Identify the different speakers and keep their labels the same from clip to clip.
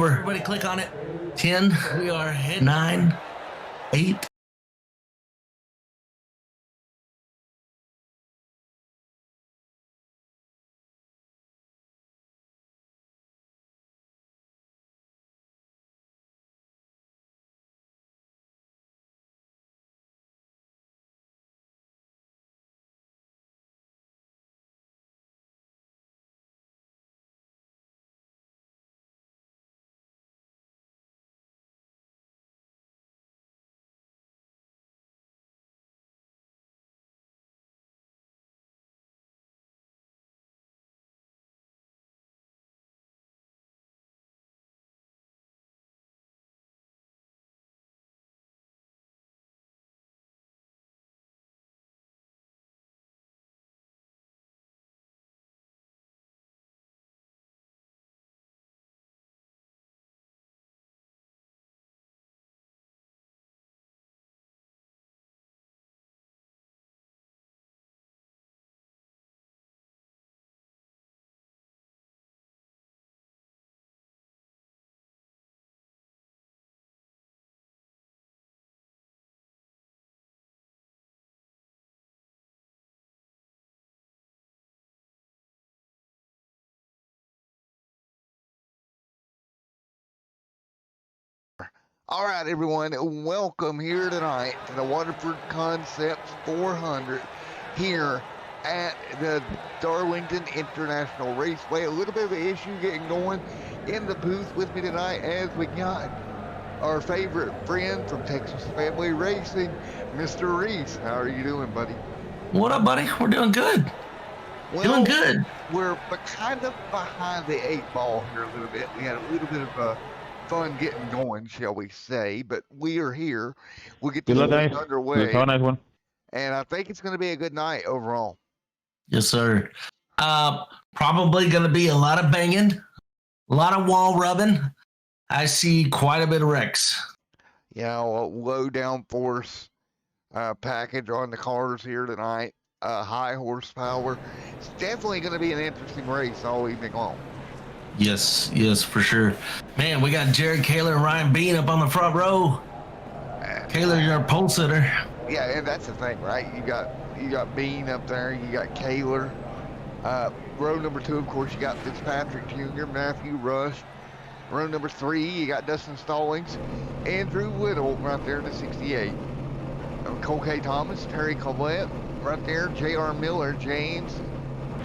Speaker 1: over. Everybody click on it. 10. We are hitting 9, 8.
Speaker 2: All right, everyone, welcome here tonight to the Waterford Concepts 400 here at the Darlington International Raceway. A little bit of an issue getting going in the booth with me tonight as we got our favorite friend from Texas Family Racing, Mr. Reese. How are you doing, buddy?
Speaker 1: What up, buddy? We're doing good. Doing good.
Speaker 2: We're kind of behind the 8 ball here a little bit. We had a little bit of fun getting going, shall we say, but we are here. We'll get this underway.
Speaker 3: Have a nice one.
Speaker 2: And I think it's going to be a good night overall.
Speaker 1: Yes, sir. Probably going to be a lot of banging, a lot of wall rubbing. I see quite a bit of wrecks.
Speaker 2: Yeah, a low downforce package on the cars here tonight. High horsepower. It's definitely going to be an interesting race all evening long.
Speaker 1: Yes, for sure. Man, we got Jared Kaler and Ryan Bean up on the front row. Kaler, you're a pole sitter.
Speaker 2: Yeah, and that's the thing, right? You got Bean up there. You got Kaler. Row number 2, of course, you got Fitzpatrick Jr., Matthew Rush. Row number 3, you got Dustin Stallings, Andrew Whittle right there in the 68. Cole K. Thomas, Terry Collette right there, J.R. Miller, James,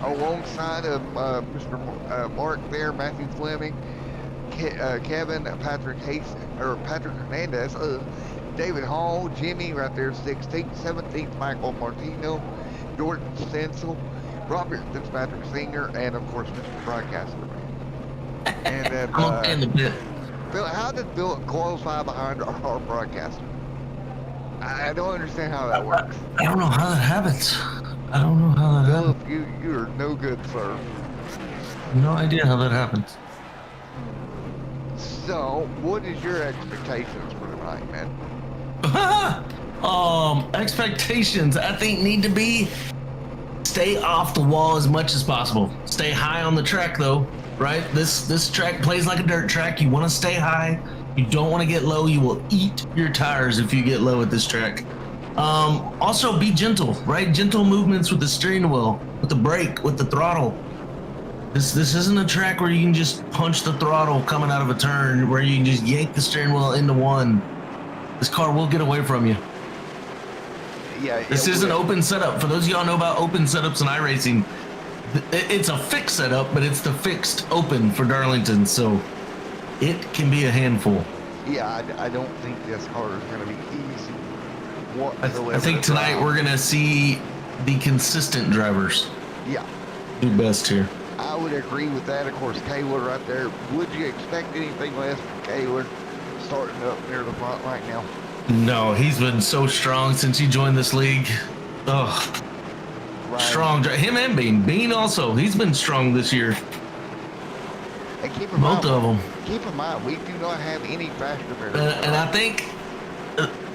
Speaker 2: alongside of Mr. Mark there, Matthew Fleming, Kevin, Patrick Hernandez, David Hall, Jimmy right there, 16th, 17th, Michael Martino, Jordan Stencil, Robert Fitzpatrick Sr., and of course Mr. Broadcaster. And then, Phil, how did Phil qualify behind our broadcaster? I don't understand how that works.
Speaker 1: I don't know how that happens.
Speaker 2: Philip, you are no good, sir.
Speaker 1: No idea how that happens.
Speaker 2: So, what is your expectations for tonight, man?
Speaker 1: Expectations I think need to be stay off the wall as much as possible. Stay high on the track though, right? This track plays like a dirt track. You want to stay high. You don't want to get low. You will eat your tires if you get low at this track. Also be gentle, right? Gentle movements with the steering wheel, with the brake, with the throttle. This isn't a track where you can just punch the throttle coming out of a turn, where you can just yank the steering wheel into one. This car will get away from you.
Speaker 2: Yeah.
Speaker 1: This is an open setup. For those of y'all know about open setups in iRacing, it's a fixed setup, but it's the fixed open for Darlington, so it can be a handful.
Speaker 2: Yeah, I don't think this car is going to be easy whatsoever.
Speaker 1: I think tonight we're going to see the consistent drivers.
Speaker 2: Yeah.
Speaker 1: Do best here.
Speaker 2: I would agree with that. Of course, Kaler right there. Would you expect anything less from Kaler starting up near the front right now?
Speaker 1: No, he's been so strong since he joined this league. Oh, right. Strong. Him and Bean. Bean also. He's been strong this year.
Speaker 2: And keep in
Speaker 1: both
Speaker 2: mind,
Speaker 1: of them.
Speaker 2: Keep in mind, we do not have any faster barriers.
Speaker 1: And I think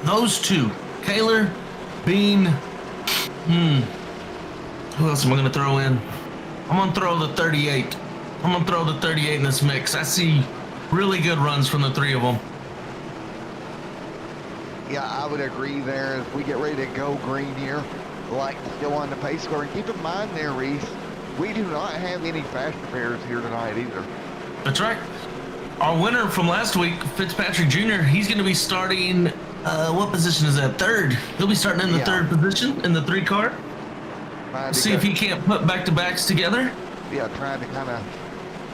Speaker 1: those two, Kaler, Bean. Who else am I going to throw in? I'm going to throw the 38. I'm going to throw the 38 in this mix. I see Really good runs from the three of them.
Speaker 2: Yeah, I would agree there. As we get ready to go green here, like still on the pace car. And keep in mind there, Reese, we do not have any fast repairs here tonight either.
Speaker 1: That's right. Our winner from last week, Fitzpatrick Jr., he's going to be starting, what position is that? Third. He'll be starting in the third position in the 3 car. See if he can't put back-to-backs together.
Speaker 2: Yeah, trying to kind of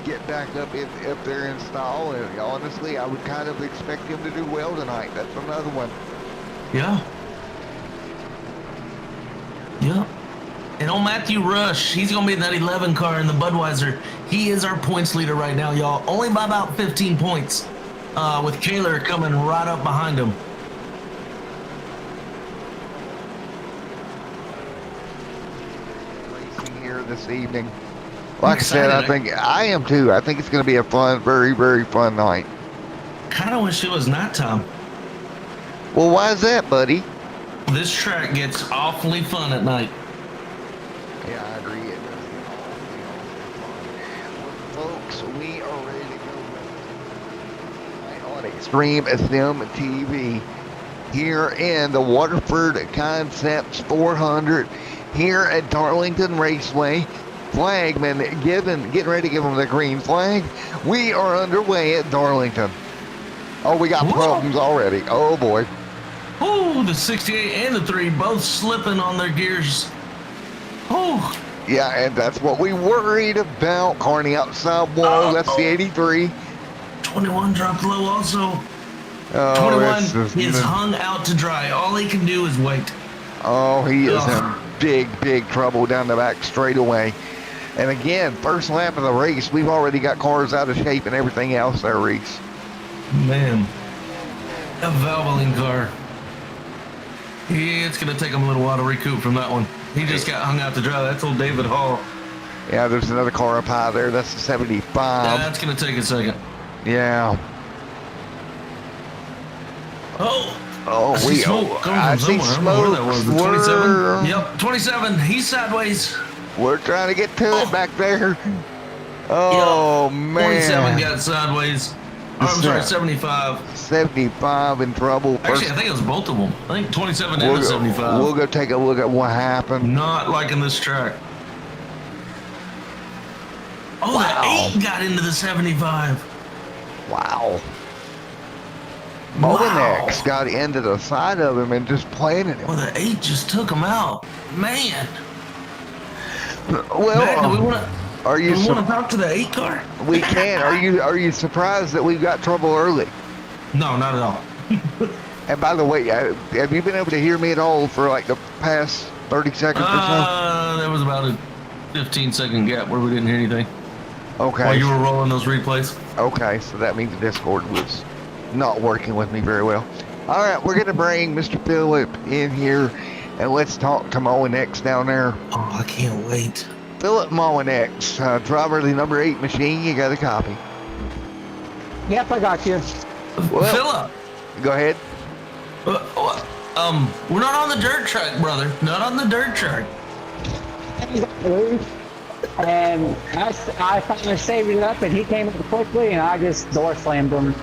Speaker 2: get back up there in stall. And honestly, I would kind of expect him to do well tonight. That's another one.
Speaker 1: Yeah. Yeah. And on Matthew Rush, he's going to be in that 11 car in the Budweiser. He is our points leader right now, y'all. Only by about 15 points, with Kaler coming right up behind him.
Speaker 2: Racing here this evening. Like I said, I am too. I think it's going to be a fun, very, very fun night.
Speaker 1: Kind of wish it was nighttime.
Speaker 2: Well, why is that, buddy?
Speaker 1: This track gets awfully fun at night.
Speaker 2: Yeah, I agree. It does get awfully fun. Folks, we are ready to go on Xtreme Sim TV here in the Waterford Concepts 400 here at Darlington Raceway. Flagman getting ready to give them the green flag. We are underway at Darlington. Oh, we got problems already. Oh boy.
Speaker 1: Oh, the 68 and the 3 both slipping on their gears. Oh.
Speaker 2: Yeah, and that's what we worried about. Carney outside wall. That's the 83.
Speaker 1: 21 dropped low also.
Speaker 2: Oh,
Speaker 1: 21 is hung out to dry. All he can do is wait.
Speaker 2: Oh, he is in big trouble down the back straightaway. And again, first lap of the race, we've already got cars out of shape and everything else there, Reese.
Speaker 1: Man, a Valvoline car. It's going to take him a little while to recoup from that one. He just got hung out to dry. That's old David Hall.
Speaker 2: Yeah, there's another car up high there. That's the 75.
Speaker 1: That's going to take a second.
Speaker 2: Yeah.
Speaker 1: Oh,
Speaker 2: I see smoke.
Speaker 1: I see smoke. That was the 27. Yep, 27. He's sideways.
Speaker 2: We're trying to get to it back there. Oh, yep. Man.
Speaker 1: 27 got sideways. I'm sorry, 75.
Speaker 2: 75 in trouble.
Speaker 1: Actually, I think it was both of them. I think 27 and 75.
Speaker 2: We'll go take a look at what happened.
Speaker 1: Not liking this track. Oh, wow. The 8 got into the 75.
Speaker 2: Wow. Molinex got into the side of him and just planted him.
Speaker 1: Well, the 8 just took him out. Man.
Speaker 2: Well,
Speaker 1: Matt, do we want to talk to the 8 car?
Speaker 2: We can. Are you surprised that we got trouble early?
Speaker 1: No, not at all.
Speaker 2: And by the way, have you been able to hear me at all for like the past 30 seconds or so?
Speaker 1: There was about a 15-second gap where we didn't hear anything.
Speaker 2: Okay.
Speaker 1: While you were rolling those replays.
Speaker 2: Okay, so that means the Discord was not working with me very well. All right, we're going to bring Mr. Phillip in here, and let's talk to Molinex down there.
Speaker 1: Oh, I can't wait.
Speaker 2: Phillip Molinex, driver of the number 8 machine. You got a copy?
Speaker 3: Yep, I got you.
Speaker 1: Well, Phillip.
Speaker 2: Go ahead.
Speaker 1: We're not on the dirt track, brother. Not on the dirt track.
Speaker 3: And I finally saved it up, and he came up quickly, and I just door slammed him.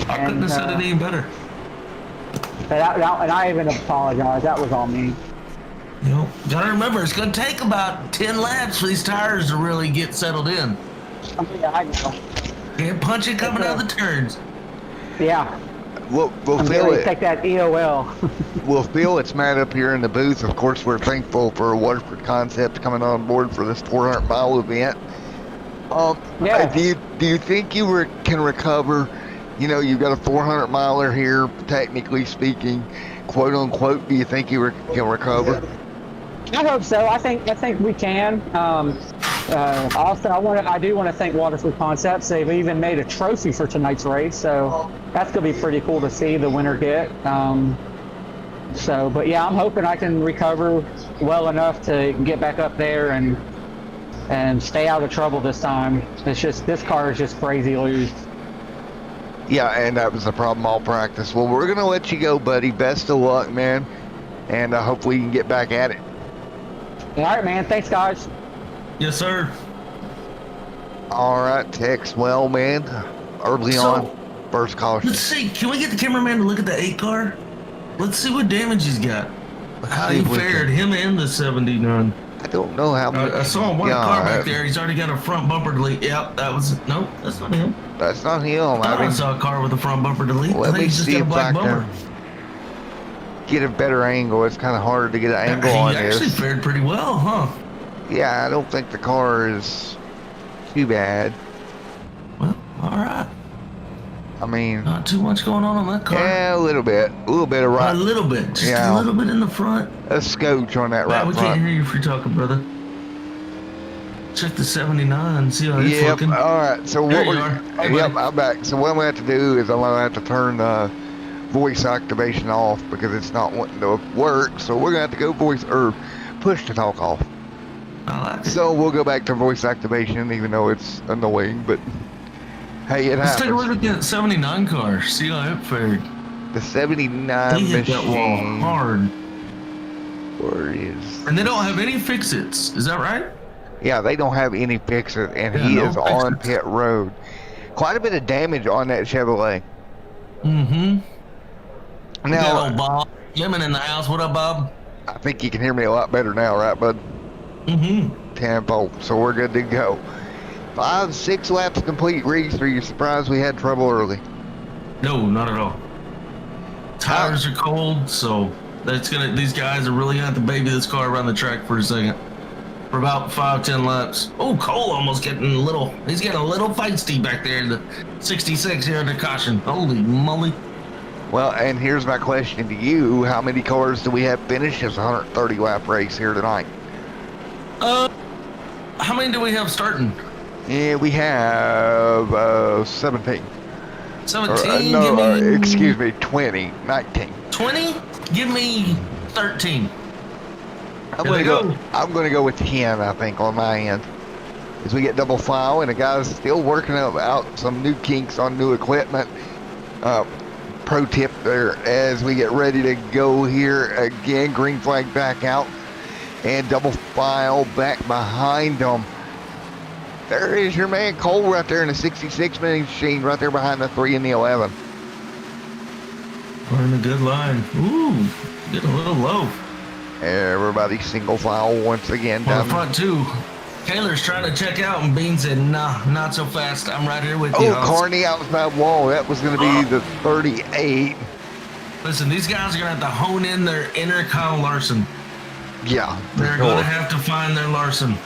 Speaker 1: I couldn't have said it any better.
Speaker 3: And I even apologize. That was all me.
Speaker 1: You know, gotta remember, it's gonna take about 10 laps for these tires to really get settled in.
Speaker 3: Yeah, I know.
Speaker 1: Can't punch it coming out of the turns.
Speaker 3: Yeah.
Speaker 2: We'll
Speaker 3: feel it. Take that EOL.
Speaker 2: We'll feel it's Matt up here in the booth. Of course, we're thankful for Waterford Concepts coming on board for this 400-mile event.
Speaker 3: Yeah.
Speaker 2: Do you think you can recover? You know, you've got a 400-miler here, technically speaking, quote unquote. Do you think you can recover?
Speaker 3: I hope so. I think we can. Also, I do want to thank Waterford Concepts. They've even made a trophy for tonight's race, so that's gonna be pretty cool to see the winner get. But yeah, I'm hoping I can recover well enough to get back up there and stay out of trouble this time. It's just this car is just crazy loose.
Speaker 2: Yeah, and that was the problem all practice. Well, we're gonna let you go, buddy. Best of luck, man, and hopefully you can get back at it.
Speaker 3: All right, man. Thanks, guys.
Speaker 1: Yes, sir.
Speaker 2: All right, Tex. Well, man, early
Speaker 1: So-
Speaker 2: on, first caution.
Speaker 1: Let's see. Can we get the cameraman to look at the 8 car? Let's see what damage he's got. How
Speaker 2: see
Speaker 1: he
Speaker 2: if we
Speaker 1: fared,
Speaker 2: can-
Speaker 1: him and the 79.
Speaker 2: I don't know how much.
Speaker 1: I saw one car back
Speaker 2: God,
Speaker 1: there. He's already got a front bumper delete. Yep, that was no, that's not him.
Speaker 2: That's not him.
Speaker 1: I thought I
Speaker 2: mean,
Speaker 1: saw a car with a front bumper delete. I
Speaker 2: let
Speaker 1: think
Speaker 2: me
Speaker 1: he's just
Speaker 2: see
Speaker 1: got a
Speaker 2: if I
Speaker 1: black bumper.
Speaker 2: can get a better angle. It's kind of hard to get an angle
Speaker 1: He
Speaker 2: on
Speaker 1: actually
Speaker 2: this.
Speaker 1: fared pretty well, huh?
Speaker 2: Yeah, I don't think the car is too bad.
Speaker 1: Well, all right.
Speaker 2: I mean,
Speaker 1: Not too much going on that car.
Speaker 2: yeah, a little bit of
Speaker 1: A
Speaker 2: right,
Speaker 1: little bit, just
Speaker 2: Yeah.
Speaker 1: a little bit in the front.
Speaker 2: a scotch on that
Speaker 1: Man,
Speaker 2: right
Speaker 1: we can't
Speaker 2: front.
Speaker 1: hear you if you're talking, brother. Check the 79, see how it's
Speaker 2: Yep.
Speaker 1: looking.
Speaker 2: All right. So
Speaker 1: There
Speaker 2: what
Speaker 1: you
Speaker 2: we're
Speaker 1: are. Hey,
Speaker 2: yep,
Speaker 1: buddy.
Speaker 2: I'm back. So what I'm gonna have to do is I'm gonna have to turn voice activation off because it's not wanting to work. So we're gonna have to go voice or push to talk off.
Speaker 1: I like it.
Speaker 2: So we'll go back to voice activation, even though it's annoying. But hey, it
Speaker 1: Let's take a
Speaker 2: happens.
Speaker 1: look at that 79 car, see how it fared.
Speaker 2: The 79
Speaker 1: He hit that wall
Speaker 2: machine.
Speaker 1: hard.
Speaker 2: Where is?
Speaker 1: And they don't have any fix-its, is that right?
Speaker 2: Yeah, they don't have any fixes, and
Speaker 1: Yeah,
Speaker 2: he
Speaker 1: no
Speaker 2: is on
Speaker 1: fixes.
Speaker 2: pit road. Quite a bit of damage on that Chevrolet.
Speaker 1: Mm-hmm. We got
Speaker 2: Now,
Speaker 1: old Bob. Lemon in the house. What up, Bob?
Speaker 2: I think you can hear me a lot better now, right, bud?
Speaker 1: Mm-hmm.
Speaker 2: Tempo, so we're good to go. 5-6 laps complete. Reese, are you surprised we had trouble early?
Speaker 1: No, not at all. Tires are cold, so these guys are really gonna have to baby this car around the track for a second. For about 5-10 laps. Oh, Cole almost he's getting a little feisty back there in the 66 here under caution. Holy moly.
Speaker 2: Well, and here's my question to you. How many cars do we have finish this 130 lap race here tonight?
Speaker 1: How many do we have starting?
Speaker 2: Yeah, we have 17.
Speaker 1: 17?
Speaker 2: No,
Speaker 1: Give me
Speaker 2: excuse me, 20, 19.
Speaker 1: 20? Give me 13.
Speaker 2: I'm
Speaker 1: Here
Speaker 2: gonna
Speaker 1: they
Speaker 2: go.
Speaker 1: go.
Speaker 2: I'm gonna go with 10. I think on my end, as we get double file, and the guys still working out some new kinks on new equipment. Pro tip there as we get ready to go here again. Green flag back out, and double file back behind them. There is your man Cole right there in the 66 machine, right there behind the 3 and the 11.
Speaker 1: We're in a good line. Ooh, getting a little low.
Speaker 2: Everybody single file once again
Speaker 1: On the
Speaker 2: down.
Speaker 1: front two. Taylor's trying to check out, and Bean said, nah, not so fast. I'm right here with you.
Speaker 2: Oh,
Speaker 1: Hans."
Speaker 2: Carney outside wall. That was going to be the 38.
Speaker 1: Listen, these guys are going to have to hone in their inner Kyle Larson.
Speaker 2: Yeah, for
Speaker 1: They're going to
Speaker 2: sure.
Speaker 1: have to find their Larson.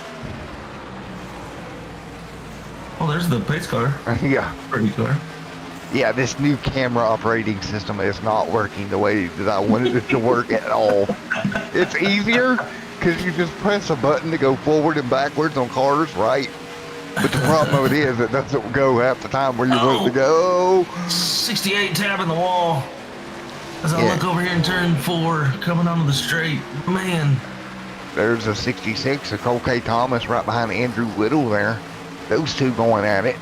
Speaker 1: Oh, there's the pace car.
Speaker 2: Yeah.
Speaker 1: Pretty car.
Speaker 2: Yeah, this new camera operating system is not working the way that I wanted it to work at all. It's easier because you just press a button to go forward and backwards on cars, right? But the problem of it is it doesn't go half the time where you want it to go.
Speaker 1: 68 tapping the wall. As I
Speaker 2: Yeah.
Speaker 1: look over here in turn 4, coming onto the straight. Man,
Speaker 2: There's a 66, a Cole K. Thomas right behind Andrew Whittle there. Those two going at it.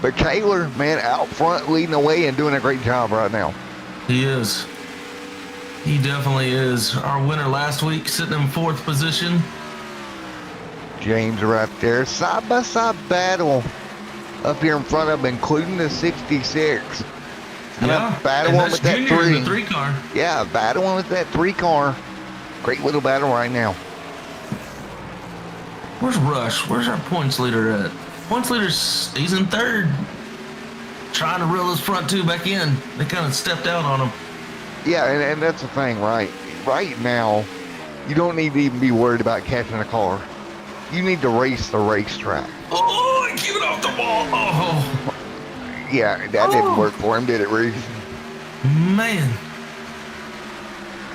Speaker 2: But Taylor, man, out front leading the way and doing a great job right now.
Speaker 1: he is. He definitely is. Our winner last week, sitting in 4th position.
Speaker 2: James right there. Side-by-side battle up here in front of him, including the 66. And
Speaker 1: Yeah,
Speaker 2: I'm battling
Speaker 1: and that's
Speaker 2: with that
Speaker 1: Junior in the
Speaker 2: 3.
Speaker 1: 3 car.
Speaker 2: Yeah, battling with that 3 car. Great little battle right now.
Speaker 1: Where's Rush? Where's our points leader at? Points leader's he's in 3rd. Trying to reel his front 2 back in. They kind of stepped out on him.
Speaker 2: Yeah, and that's the thing, right? Right now, you don't need to even be worried about catching a car. You need to race the racetrack.
Speaker 1: Oh, he keep it off the ball. Oh,
Speaker 2: Yeah, that didn't work for him, did it, Reese?
Speaker 1: man.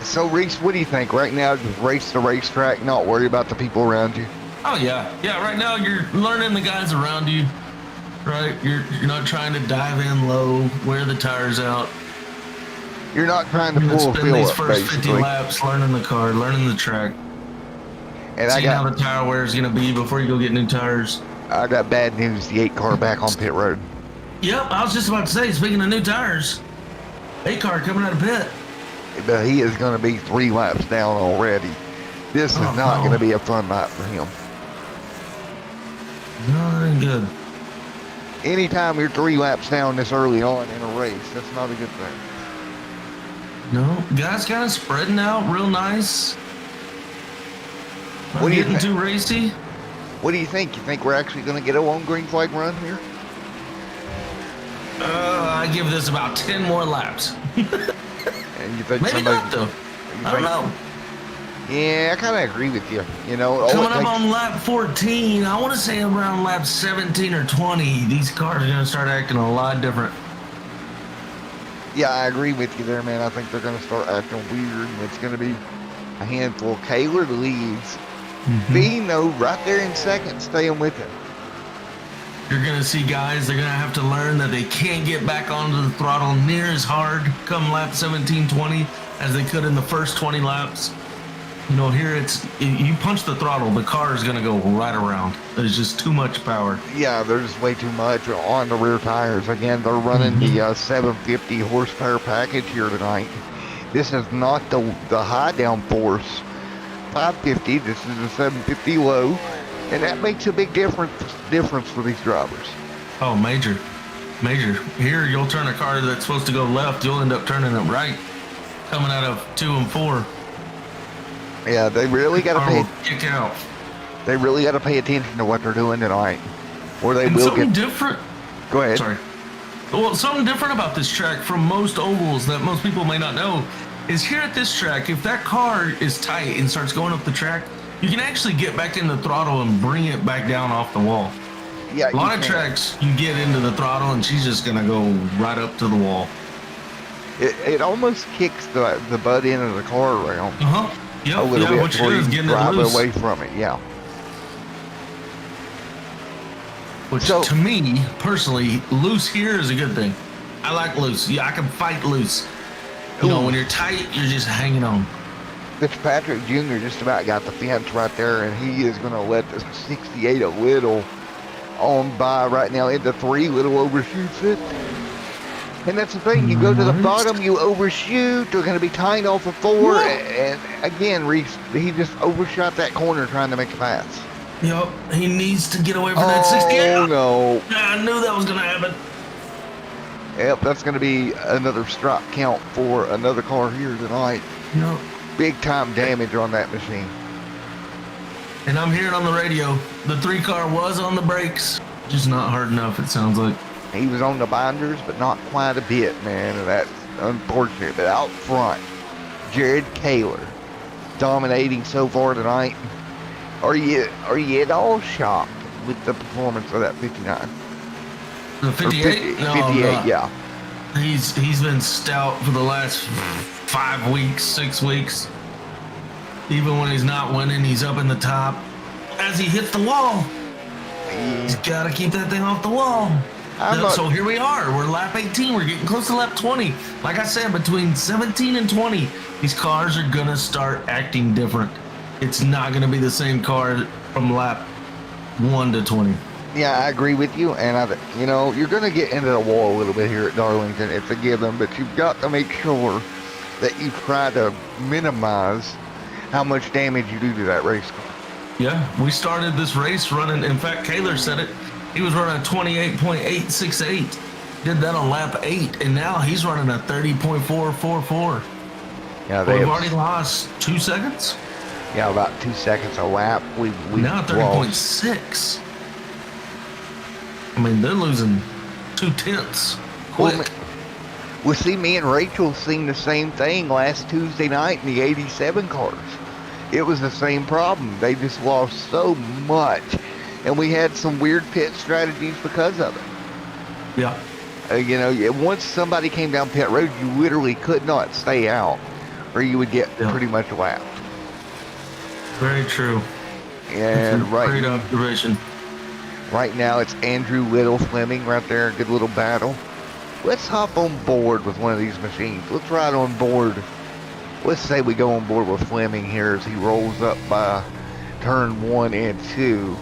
Speaker 2: So, Reese, what do you think? Right now, just race the racetrack, not worry about the people around you?
Speaker 1: Oh, yeah. Yeah, right now you're learning the guys around you. Right? You're not trying to dive in low, wear the tires out.
Speaker 2: You're not trying to
Speaker 1: You're gonna
Speaker 2: pull a
Speaker 1: spend
Speaker 2: fill
Speaker 1: these
Speaker 2: up,
Speaker 1: first 50
Speaker 2: basically.
Speaker 1: laps learning the car, learning the track.
Speaker 2: And
Speaker 1: Seeing how the tire wear is going to be before you go get new tires.
Speaker 2: I got bad news. The 8 car back on pit road.
Speaker 1: Yep, I was just about to say, speaking of new tires, 8 car coming out of pit.
Speaker 2: But he is going to be 3 laps down already. This is
Speaker 1: Oh,
Speaker 2: not
Speaker 1: no.
Speaker 2: going to be a fun night for him.
Speaker 1: No, that ain't good.
Speaker 2: Anytime you're 3 laps down this early on in a race, that's not a good thing.
Speaker 1: No, guys kind of spreading out real nice.
Speaker 2: What do you
Speaker 1: getting
Speaker 2: think?
Speaker 1: too racy?
Speaker 2: What do you think? You think we're actually going to get a lone green flag run here?
Speaker 1: I give this about 10 more laps.
Speaker 2: And you think
Speaker 1: Maybe
Speaker 2: somebody?
Speaker 1: not though.
Speaker 2: You
Speaker 1: I don't
Speaker 2: think-
Speaker 1: know.
Speaker 2: Yeah, I kind of agree with you. You know, all
Speaker 1: Coming
Speaker 2: it
Speaker 1: up
Speaker 2: takes-
Speaker 1: on lap 14, I want to say around lap 17 or 20, these cars are going to start acting a lot different.
Speaker 2: Yeah, I agree with you there, man. I think they're going to start acting weird, and it's going to be a handful. Kaler leads. Bean, though, right there in second, staying with him.
Speaker 1: You're going to see guys, they're going to have to learn that they can't get back onto the throttle near as hard come lap 17, 20 as they could in the first 20 laps. You know, here you punch the throttle, the car is going to go right around. There's just too much power.
Speaker 2: Yeah, there's just way too much on the rear tires. Again, they're running the 750 horsepower package here tonight. This is not the high downforce 550. This is a 750 low, and that makes a big difference for these drivers.
Speaker 1: Oh, major. Here, you'll turn a car that's supposed to go left, you'll end up turning it right, coming out of 2 and 4.
Speaker 2: Yeah, they really got to
Speaker 1: Car
Speaker 2: pay.
Speaker 1: will kick out.
Speaker 2: They really got to pay attention to what they're doing tonight, or they
Speaker 1: And
Speaker 2: will
Speaker 1: something
Speaker 2: get.
Speaker 1: different.
Speaker 2: Go ahead.
Speaker 1: Sorry. Well, something different about this track from most ovals that most people may not know is here at this track, if that car is tight and starts going up the track, you can actually get back in the throttle and bring it back down off the wall.
Speaker 2: Yeah,
Speaker 1: A lot
Speaker 2: you
Speaker 1: of
Speaker 2: can.
Speaker 1: tracks, you get into the throttle and she's just going to go right up to the wall.
Speaker 2: It almost kicks the butt end of the car around
Speaker 1: Uh-huh.
Speaker 2: a
Speaker 1: Yep,
Speaker 2: little bit
Speaker 1: what
Speaker 2: before
Speaker 1: you're
Speaker 2: you
Speaker 1: doing is getting it
Speaker 2: drive
Speaker 1: loose.
Speaker 2: away from it. Yeah.
Speaker 1: Which
Speaker 2: So-
Speaker 1: to me, personally, loose here is a good thing. I like loose. Yeah, I can fight loose. You know,
Speaker 2: Ooh.
Speaker 1: when you're tight, you're just hanging on.
Speaker 2: Fitzpatrick Jr. just about got the fence right there, and he is going to let the 68 a little on by right now into 3. Little overshoots it. And that's the thing. You go to the
Speaker 1: Nice.
Speaker 2: bottom, you overshoot. They're going to be tight off of 4.
Speaker 1: Whoa.
Speaker 2: And again, Reese, he just overshot that corner trying to make a pass.
Speaker 1: Yep, he needs to get away from that 68.
Speaker 2: Oh, no.
Speaker 1: I knew that was going to happen.
Speaker 2: Yep, that's going to be another strike count for another car here tonight.
Speaker 1: No.
Speaker 2: Big time damage on that machine.
Speaker 1: And I'm hearing on the radio, the 3 car was on the brakes. Just not hard enough, it sounds like.
Speaker 2: He was on the binders, but not quite a bit, man. And that's unfortunate. But out front, Jared Kaler dominating so far tonight. Are you at all shocked with the performance of that 59?
Speaker 1: The
Speaker 2: Or
Speaker 1: 58? No,
Speaker 2: 58,
Speaker 1: I'm not.
Speaker 2: yeah.
Speaker 1: He's been stout for the last 5 weeks, 6 weeks. Even when he's not winning, he's up in the top. As he hits the wall, he's got to keep that thing off the wall. So here we are. We're lap 18. We're getting close to lap 20. Like I said, between 17 and 20, these cars are going to start acting different. It's not going to be the same car from lap 1 to 20.
Speaker 2: Yeah, I agree with you. And, you're going to get into the wall a little bit here at Darlington. It's a given. But you've got to make sure that you try to minimize how much damage you do to that race car.
Speaker 1: Yeah, we started this race running. In fact, Kaler said it. He was running a 28.868. Did that on lap 8, and now he's running a 30.444.
Speaker 2: Yeah,
Speaker 1: We've already lost 2 seconds.
Speaker 2: Yeah, about 2 seconds a lap. We
Speaker 1: Now 30.6. I mean, they're losing 2/10 quick.
Speaker 2: Well, see, me and Rachel seen the same thing last Tuesday night in the 87 cars. It was the same problem. They just lost so much, and we had some weird pit strategies because of it.
Speaker 1: Yeah.
Speaker 2: Once somebody came down pit road, you literally could not stay out, or you would get pretty much lapped.
Speaker 1: Very true.
Speaker 2: And
Speaker 1: Great observation.
Speaker 2: right now, it's Andrew Little Fleming right there. Good little battle. Let's hop on board with one of these machines. Let's ride on board. Let's say we go on board with Fleming here as he rolls up by turn 1 and 2.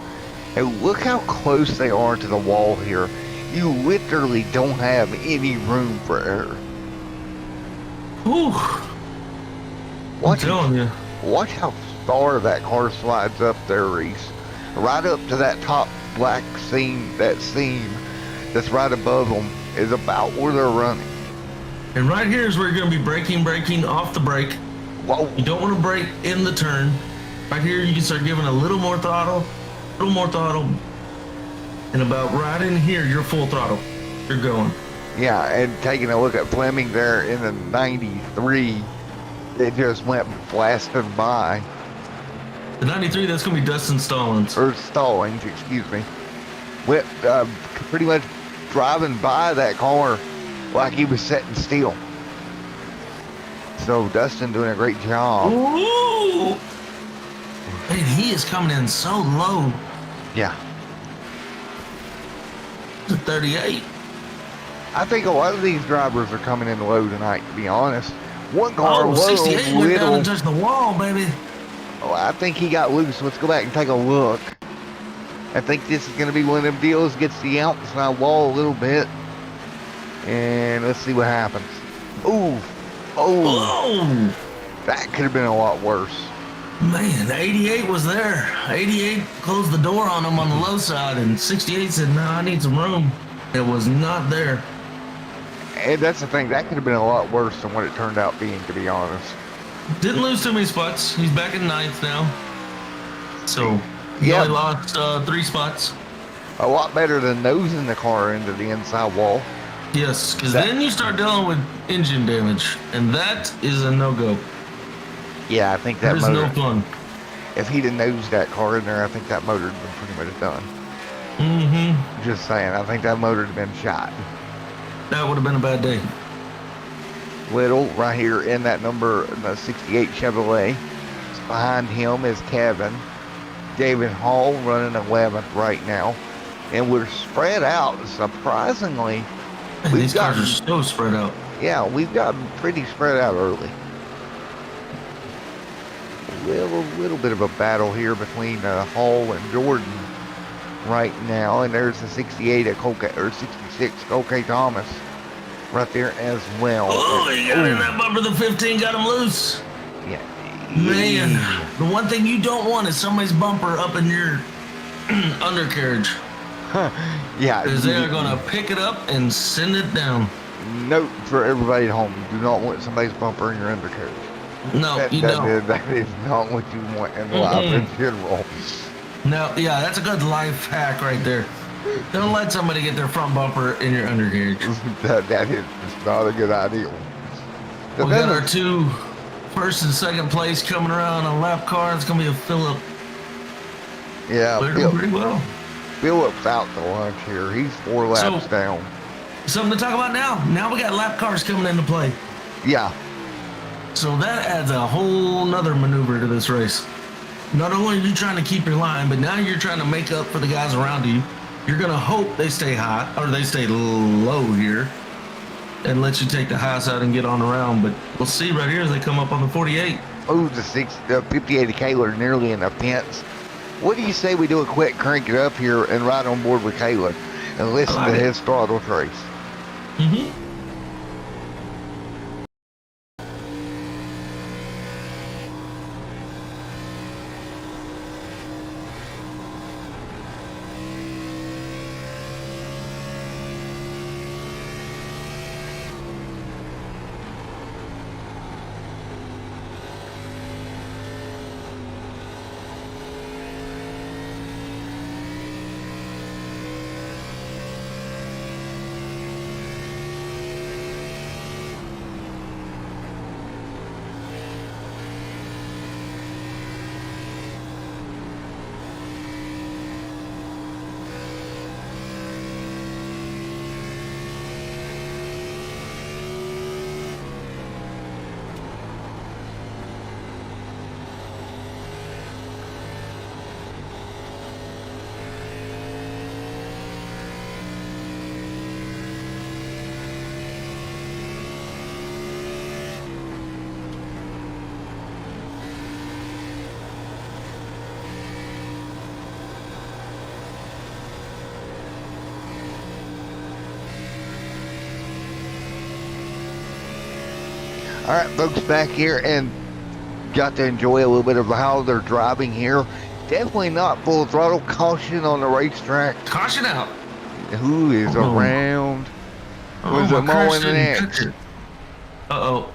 Speaker 2: And look how close they are to the wall here. You literally don't have any room for error.
Speaker 1: Whew. I'm telling you.
Speaker 2: Watch how far that car slides up there, Reese. Right up to that top black seam, that seam that's right above them, is about where they're running.
Speaker 1: And right here is where you're going to be braking off the brake.
Speaker 2: Whoa.
Speaker 1: You don't want to brake in the turn. Right here, you can start giving a little more throttle, and about right in here, you're full throttle. You're going.
Speaker 2: Yeah, and taking a look at Fleming there in the 93, it just went blasting by.
Speaker 1: The 93, that's going to be Dustin Stallings.
Speaker 2: Or Stallings, excuse me. Went pretty much driving by that car like he was sitting still. So Dustin doing a great job.
Speaker 1: Ooh! Man, he is coming in so low.
Speaker 2: Yeah.
Speaker 1: To 38.
Speaker 2: I think a lot of these drivers are coming in low tonight, to be honest. One car was
Speaker 1: 68 went down and touched the wall, baby.
Speaker 2: Oh, I think he got loose. Let's go back and take a look. I think this is going to be one of them deals. Gets the outside wall a little bit. And let's see what happens. Ooh. Oh.
Speaker 1: Whoa.
Speaker 2: That could have been a lot worse.
Speaker 1: Man, 88 was there. 88 closed the door on him on the low side, and 68 said, no, I need some room. It was not there.
Speaker 2: And that's the thing. That could have been a lot worse than what it turned out being, to be honest.
Speaker 1: Didn't lose too many spots. He's back in 9th now. So, he only lost 3 spots.
Speaker 2: A lot better than nosing the car into the inside wall.
Speaker 1: Yes, because then you start dealing with engine damage, and that is a no-go.
Speaker 2: Yeah, I think that
Speaker 1: There's
Speaker 2: motor,
Speaker 1: no fun.
Speaker 2: if he'd have nosed that car in there, I think that motor would have been pretty much done.
Speaker 1: Mm-hmm.
Speaker 2: Just saying, I think that motor would have been shot.
Speaker 1: That would have been a bad day.
Speaker 2: Little, right here in that number, the 68 Chevrolet. Behind him is Kevin. David Hall running 11th right now. And we're spread out, surprisingly.
Speaker 1: Man, these cars are so spread out.
Speaker 2: Yeah, we've gotten pretty spread out early. A little bit of a battle here between Hall and Jordan right now. And there's the 68 at Cole, or 66 Cole K. Thomas right there as well.
Speaker 1: Oh, he got in that bumper. The 15 got him loose.
Speaker 2: Yeah.
Speaker 1: Man, the one thing you don't want is somebody's bumper up in your undercarriage.
Speaker 2: Yeah.
Speaker 1: Because they are going to pick it up and send it down.
Speaker 2: Note for everybody at home, you do not want somebody's bumper in your undercarriage.
Speaker 1: No, you don't.
Speaker 2: That is not what you want in life in general.
Speaker 1: No, yeah, that's a good life hack right there. Don't let somebody get their front bumper in your undercarriage.
Speaker 2: that is not a good idea.
Speaker 1: We got our 2 first and second place coming around a lap car. It's going to be a Phillip.
Speaker 2: Yeah,
Speaker 1: They're doing pretty well.
Speaker 2: Phillip's out to lunch here. He's 4 laps down.
Speaker 1: Something to talk about now. Now we got lap cars coming into play.
Speaker 2: Yeah.
Speaker 1: So that adds a whole nother maneuver to this race. Not only are you trying to keep your line, but now you're trying to make up for the guys around you. You're going to hope they stay high, or they stay low here, and let you take the highs out and get on around. But we'll see right here as they come up on the 48.
Speaker 2: Oh, the 58 of Kaler nearly in the fence. What do you say we do a quick crank it up here and ride on board with Kaler and listen to his throttle trace?
Speaker 1: Mm-hmm.
Speaker 2: All right, folks, back here and got to enjoy a little bit of how they're driving here Definitely not full throttle. Caution on the racetrack.
Speaker 1: Caution out.
Speaker 2: Who is around? Was it Mo in the next?
Speaker 1: Uh-oh.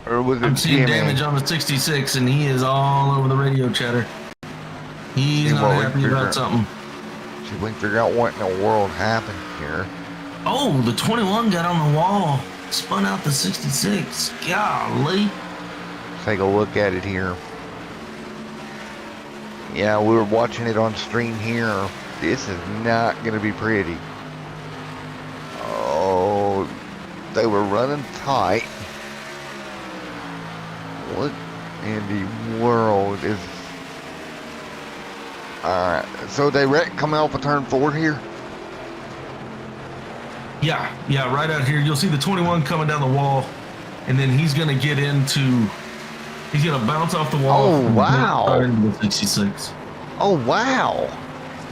Speaker 2: Or was it
Speaker 1: I'm seeing
Speaker 2: Jimmy?
Speaker 1: damage on the 66, and he is all over the radio chatter. He's not happy about something.
Speaker 2: Should we figure out what in the world happened here?
Speaker 1: Oh, the 21 got on the wall. Spun out the 66. Golly.
Speaker 2: Take a look at it here. Yeah, we were watching it on stream here. This is not going to be pretty. Oh, they were running tight. What in the world is... Alright, so they coming off of turn 4 here?
Speaker 1: Yeah, right out here. You'll see the 21 coming down the wall, and then he's going to get into... He's going to bounce off the wall.
Speaker 2: Oh, wow.
Speaker 1: Into the 66.
Speaker 2: Oh, wow.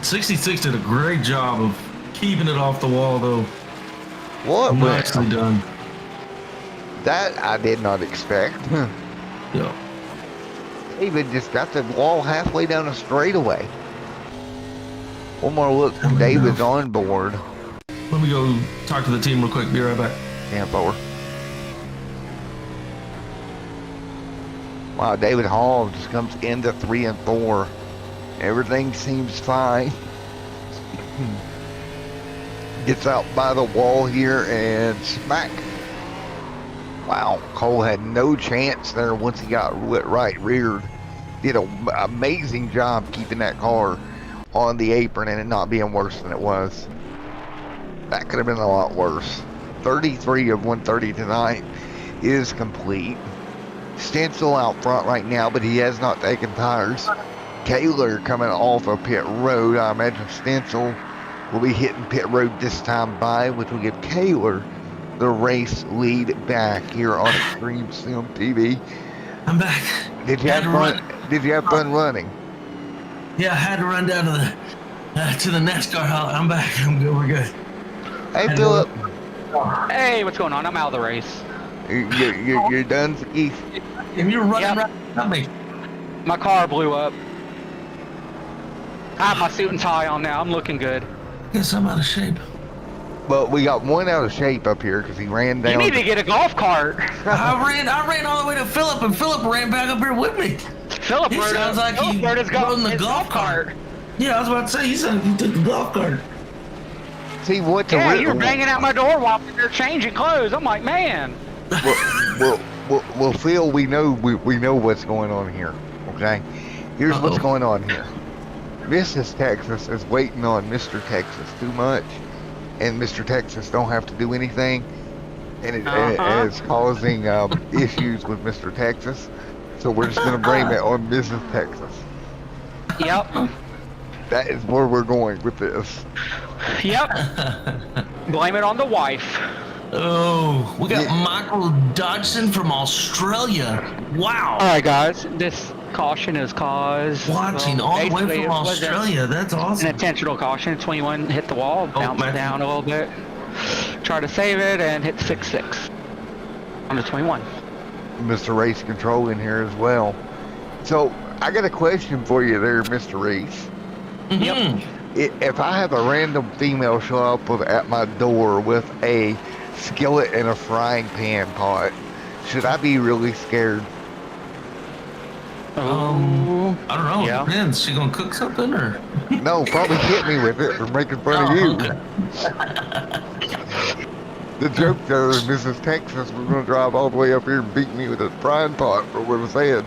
Speaker 1: 66 did a great job of keeping it off the wall, though.
Speaker 2: What?
Speaker 1: Nicely done.
Speaker 2: That I did not expect.
Speaker 1: Yeah.
Speaker 2: David just got the wall halfway down the straightaway. One more look from David's on board.
Speaker 1: Let me go talk to the team real quick. Be right back.
Speaker 2: Yeah, forward. Wow, David Hall just comes into 3 and 4. Everything seems fine. Gets out by the wall here and smack. Wow, Cole had no chance there once he got right reared. Did an amazing job keeping that car on the apron and it not being worse than it was. That could have been a lot worse. 33 of 130 tonight is complete. Stencil out front right now, but he has not taken tires. Kaler coming off of pit road. I imagine Stencil will be hitting pit road this time by, which will give Kaler the race lead back here on Xtreme Sim TV.
Speaker 1: I'm back.
Speaker 2: Did you have fun? Did you have fun running?
Speaker 1: Yeah, I had to run down to the NASCAR hall. I'm back. I'm good. We're good.
Speaker 2: Hey, Philip.
Speaker 4: Hey, what's going on? I'm out of the race.
Speaker 2: You're done, Keith?
Speaker 1: And you're running right at me.
Speaker 4: My car blew up. I have my suit and tie on now. I'm looking good.
Speaker 1: Guess I'm out of shape.
Speaker 2: But we got one out of shape up here because he ran down.
Speaker 4: You need to get a golf cart.
Speaker 1: I ran all the way to Philip, and Philip ran back up here with me.
Speaker 4: Philip
Speaker 1: sounds like he rode in the golf cart. Yeah, I was about to say, he said he took the golf cart.
Speaker 2: See what the
Speaker 4: Yeah, you were banging out my door while we were changing clothes. I'm like, man.
Speaker 2: Well, Phil, we know what's going on here. Okay, here's what's going on here. Mrs. Texas is waiting on Mr. Texas too much, and Mr. Texas don't have to do anything, and it's causing issues with Mr. Texas. So we're just gonna blame it on Mrs. Texas.
Speaker 4: Yep.
Speaker 2: That is where we're going with this.
Speaker 4: Yep. Blame it on the wife.
Speaker 1: Oh, we got Michael Dodgson from Australia. Wow.
Speaker 4: All right, guys. This caution is caused.
Speaker 1: Watching all the way from Australia. That's awesome.
Speaker 4: An intentional caution. 21 hit the wall, bounced down a little bit. Try to save it and hit 6-6 on the 21.
Speaker 2: Mr. Race Control in here as well. So I got a question for you there, Mr. Race.
Speaker 4: Yep.
Speaker 2: If I have a random female show up at my door with a skillet and a frying pan pot, should I be really scared?
Speaker 1: I don't know.
Speaker 4: Yeah.
Speaker 1: It depends. She gonna cook something or?
Speaker 2: No, probably hit me with it for making fun of you.
Speaker 1: Okay.
Speaker 2: The joke there is Mrs. Texas was going to drive all the way up here and beat me with a frying pot for what I said.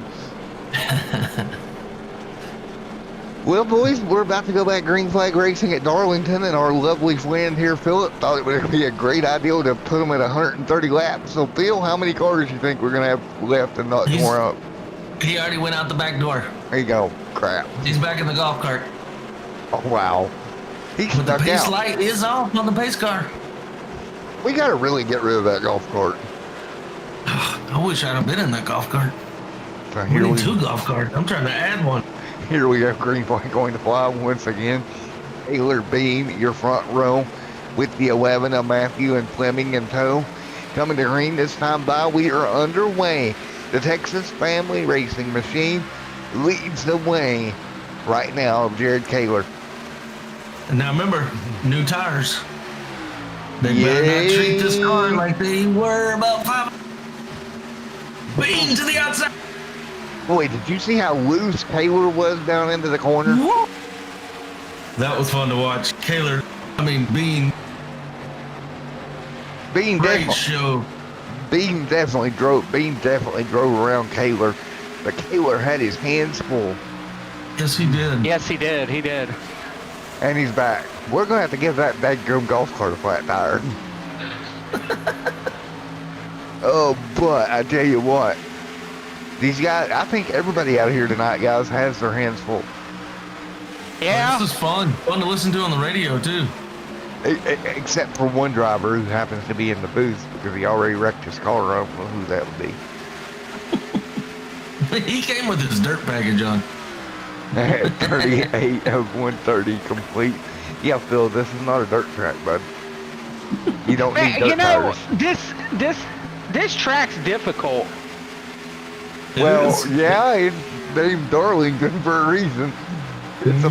Speaker 2: Well, boys, we're about to go back green flag racing at Darlington, and our lovely friend here, Philip, thought it would be a great idea to put them at 130 laps. So, Phil, how many cars do you think we're going to have left and not tore up?
Speaker 1: He already went out the back door.
Speaker 2: There you go. Crap.
Speaker 1: He's back in the golf cart.
Speaker 2: Oh, wow. He
Speaker 1: But the
Speaker 2: stuck
Speaker 1: pace
Speaker 2: out.
Speaker 1: light is off on the pace car.
Speaker 2: We got to really get rid of that golf cart.
Speaker 1: I wish I'd have been in that golf cart.
Speaker 2: So
Speaker 1: We need 2 golf carts. I'm trying to add one.
Speaker 2: Here we have green flag going to fly once again. Taylor Bean, your front row with the 11 of Matthew and Fleming in tow. Coming to green this time by, we are underway. The Texas Family Racing Machine leads the way right now of Jared Kaler.
Speaker 1: And now remember, new tires. They better not treat this car like they were about 5. Bean to the outside.
Speaker 2: Boy, did you see how loose Kaler was down into the corner?
Speaker 1: That was fun to watch. Bean. Great show.
Speaker 2: Bean definitely drove around Kaler, but Kaler had his hands full.
Speaker 1: Yes, he did.
Speaker 4: Yes, he did. He did.
Speaker 2: And he's back. We're gonna have to give that dadgum golf cart a flat tire. Oh, but I tell you what, these guys, I think everybody out here tonight, guys, has their hands full.
Speaker 4: Yeah.
Speaker 1: This is fun to listen to on the radio too.
Speaker 2: Except for one driver who happens to be in the booth because he already wrecked his car. I don't know who that would be.
Speaker 1: He came with his dirt package on.
Speaker 2: 38 of 130 complete. Yeah, Phil, this is not a dirt track, bud. You don't need dirt tires.
Speaker 4: This track's difficult.
Speaker 2: Well, yeah, it's named Darlington for a reason. It's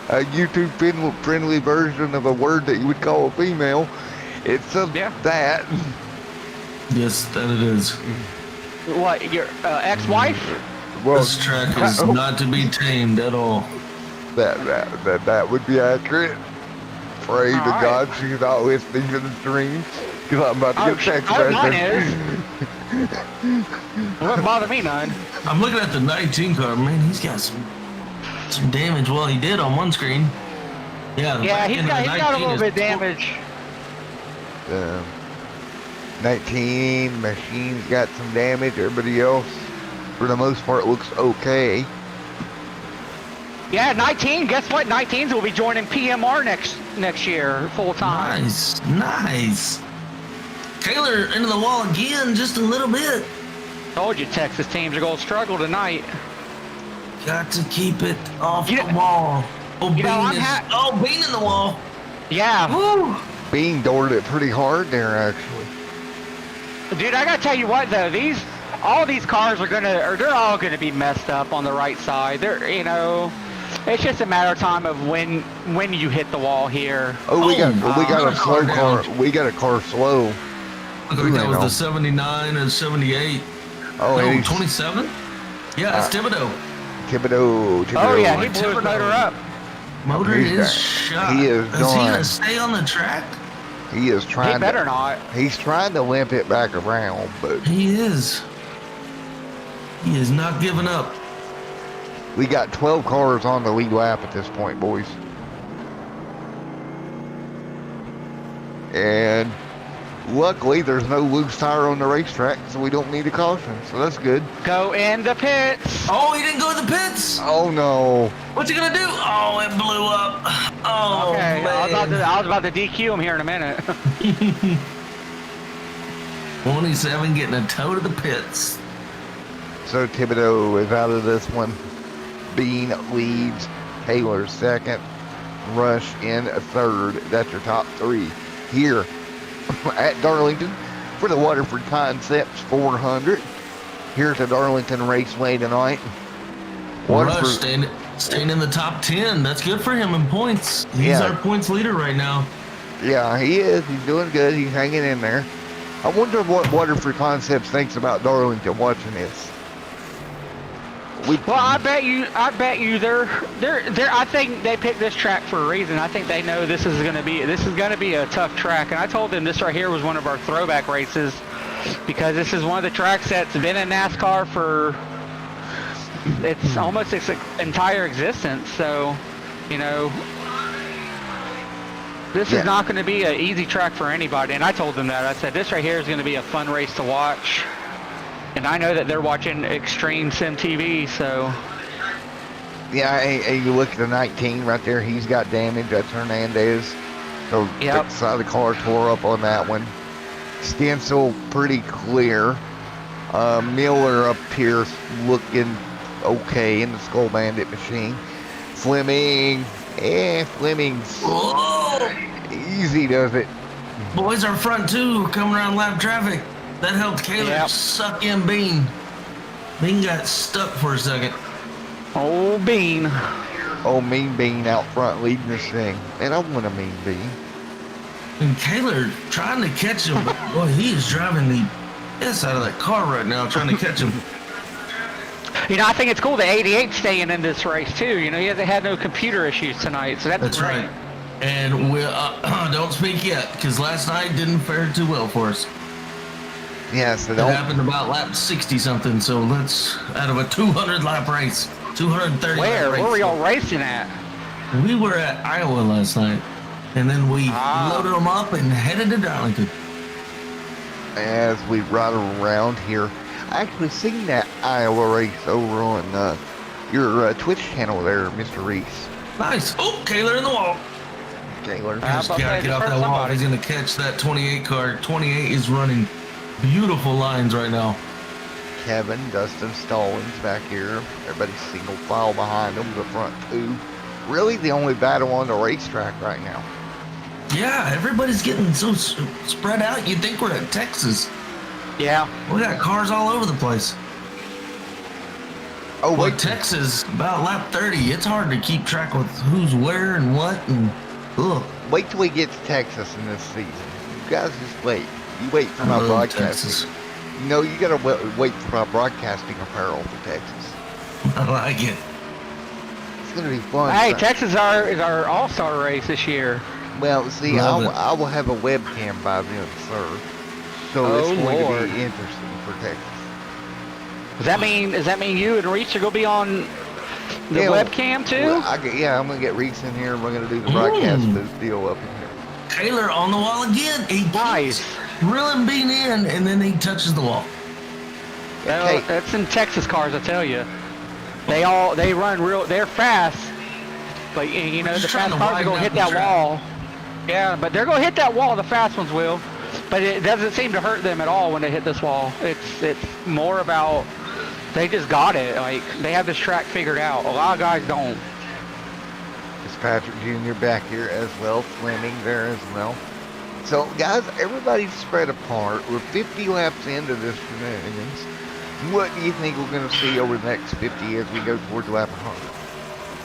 Speaker 2: a YouTube friendly version of a word that you would call a female. It's that.
Speaker 1: Yes, that it is.
Speaker 4: What, your ex-wife?
Speaker 2: Well,
Speaker 1: this track is not to be tamed at all.
Speaker 2: That would be accurate. Pray to God she's not listening to the stream, because I'm about to get text message. It
Speaker 4: wouldn't bother me none.
Speaker 1: I'm looking at the 19 car, man. He's got some damage. Well, he did on one screen. Yeah,
Speaker 4: he's got a little bit of damage.
Speaker 2: 19 machine's got some damage. Everybody else, for the most part, looks okay.
Speaker 4: Yeah, 19. Guess what? 19s will be joining PMR next year full time.
Speaker 1: Nice. Taylor into the wall again, just a little bit.
Speaker 4: Told you, Texas teams are going to struggle tonight.
Speaker 1: Got to keep it off the wall. Bean in the wall.
Speaker 4: Yeah.
Speaker 1: Woo.
Speaker 2: Bean doored it pretty hard there, actually.
Speaker 4: Dude, I gotta tell you what though, all these cars they're all gonna be messed up on the right side. It's just a matter of time of when you hit the wall here.
Speaker 2: We got a slow car. We got a car slow.
Speaker 1: Looks like that was the 79 and 78.
Speaker 2: Oh,
Speaker 1: 27? Yeah, that's Thibodeau.
Speaker 2: Thibodeau.
Speaker 4: Oh yeah, he blew his motor up.
Speaker 1: Motor is shot.
Speaker 2: He is
Speaker 1: he gonna stay on the track?
Speaker 2: He is trying.
Speaker 4: He better not.
Speaker 2: He's trying to limp it back around, but
Speaker 1: he is. He is not giving up.
Speaker 2: We got 12 cars on the lead lap at this point, boys. And luckily, there's no loose tire on the racetrack, so we don't need a caution. So that's good.
Speaker 4: Go in the pits.
Speaker 1: Oh, he didn't go in the pits.
Speaker 2: Oh no.
Speaker 1: What's he gonna do? Oh, it blew up. Oh,
Speaker 4: okay.
Speaker 1: man.
Speaker 4: I was about to DQ him here in a minute.
Speaker 1: 27 getting a tow to the pits.
Speaker 2: So Thibodeau is out of this one. Bean leads. Taylor second. Rush in third. That's your top three here at Darlington for the Waterford Concepts 400. Here at the Darlington Raceway tonight.
Speaker 1: Waterford staying in the top 10. That's good for him in points. He's our points leader right now.
Speaker 2: Yeah, he is. He's doing good. He's hanging in there. I wonder what Waterford Concepts thinks about Darlington watching this.
Speaker 4: Well, I bet you they're I think they picked this track for a reason. I think they know this is gonna be a tough track, and I told them this right here was one of our throwback races because this is one of the tracks that's been in NASCAR for almost its entire existence. So, this is not going to be an easy track for anybody. And I told them that. I said this right here is going to be a fun race to watch. And I know that they're watching Xtreme Sim TV, so.
Speaker 2: Yeah, and you look at the 19 right there, he's got damage. That's Hernandez. So the side of the car tore up on that one. Stencil pretty clear. Miller up here looking okay in the Skull Bandit machine. Fleming's easy does it.
Speaker 1: Boys are front two coming around lap traffic. That helped Caleb suck in Bean. Bean got stuck for a second.
Speaker 4: Old Bean.
Speaker 2: Old Mean Bean out front leading this thing. And I want a Mean Bean.
Speaker 1: And Taylor trying to catch him, but boy, he is driving the piss out of that car right now, trying to catch him.
Speaker 4: You know, I think it's cool that 88's staying in this race too. You know, he hasn't had no computer issues tonight, so that's great.
Speaker 1: Right. And we don't speak yet, because last night didn't fare too well for us.
Speaker 2: Yeah, so
Speaker 1: It happened about lap 60 something. So let's out of a 200 lap race, 230.
Speaker 4: Where?
Speaker 1: lap race.
Speaker 4: Where were y'all racing at?
Speaker 1: We were at Iowa last night, and then we loaded them up and headed to Darlington.
Speaker 2: as we ride around here, I actually seen that Iowa race over on your Twitch channel there, Mr. Reese.
Speaker 1: Nice. Oh, Kaler in the wall.
Speaker 2: Taylor.
Speaker 1: Just gotta get off that wall. He's gonna catch that 28 car. 28 is running beautiful lines right now.
Speaker 2: Kevin, Dustin Stallings back here. Everybody's single file behind them, the front two. Really the only battle on the racetrack right now.
Speaker 1: Yeah, everybody's getting so spread out. You'd think we're at Texas.
Speaker 4: Yeah.
Speaker 1: We got cars all over the place.
Speaker 2: Oh,
Speaker 1: Well,
Speaker 2: wait.
Speaker 1: Texas, about lap 30, it's hard to keep track with who's where and what. And ugh.
Speaker 2: Wait till we get to Texas in this season. You guys just wait. You wait for my
Speaker 1: I love
Speaker 2: broadcasting.
Speaker 1: Texas.
Speaker 2: You know, you gotta wait for my broadcasting apparel for Texas.
Speaker 1: I like it.
Speaker 2: It's gonna be fun.
Speaker 4: Hey, Texas is our all-star race this year.
Speaker 2: Well, see,
Speaker 1: Love it.
Speaker 2: I will have a webcam by then, sir. So
Speaker 4: Oh,
Speaker 2: it's going
Speaker 4: Lord.
Speaker 2: to be interesting for Texas.
Speaker 4: Does that mean you and Reach are gonna be on the
Speaker 2: Yeah,
Speaker 4: webcam too?
Speaker 2: Well, I'm gonna get Reese in here and we're gonna do the broadcast booth deal up in here.
Speaker 1: Taylor on the wall again. He
Speaker 4: Nice.
Speaker 1: keeps reeling being in, and then he touches the wall.
Speaker 4: Well,
Speaker 2: Okay.
Speaker 4: that's in Texas cars, I tell you. They run real. They're fast, but you know the
Speaker 1: Just trying
Speaker 4: fast
Speaker 1: to
Speaker 4: cars are gonna
Speaker 1: widen
Speaker 4: hit
Speaker 1: up
Speaker 4: that
Speaker 1: the track.
Speaker 4: wall. Yeah, but they're gonna hit that wall. The fast ones will, but it doesn't seem to hurt them at all when they hit this wall. It's more about they just got it. Like they have this track figured out. A lot of guys don't.
Speaker 2: It's Patrick Jr. back here as well, Fleming there as well. So, guys, everybody's spread apart. We're 50 laps into this shenanigans. What do you think we're going to see over the next 50 as we go towards lap 100?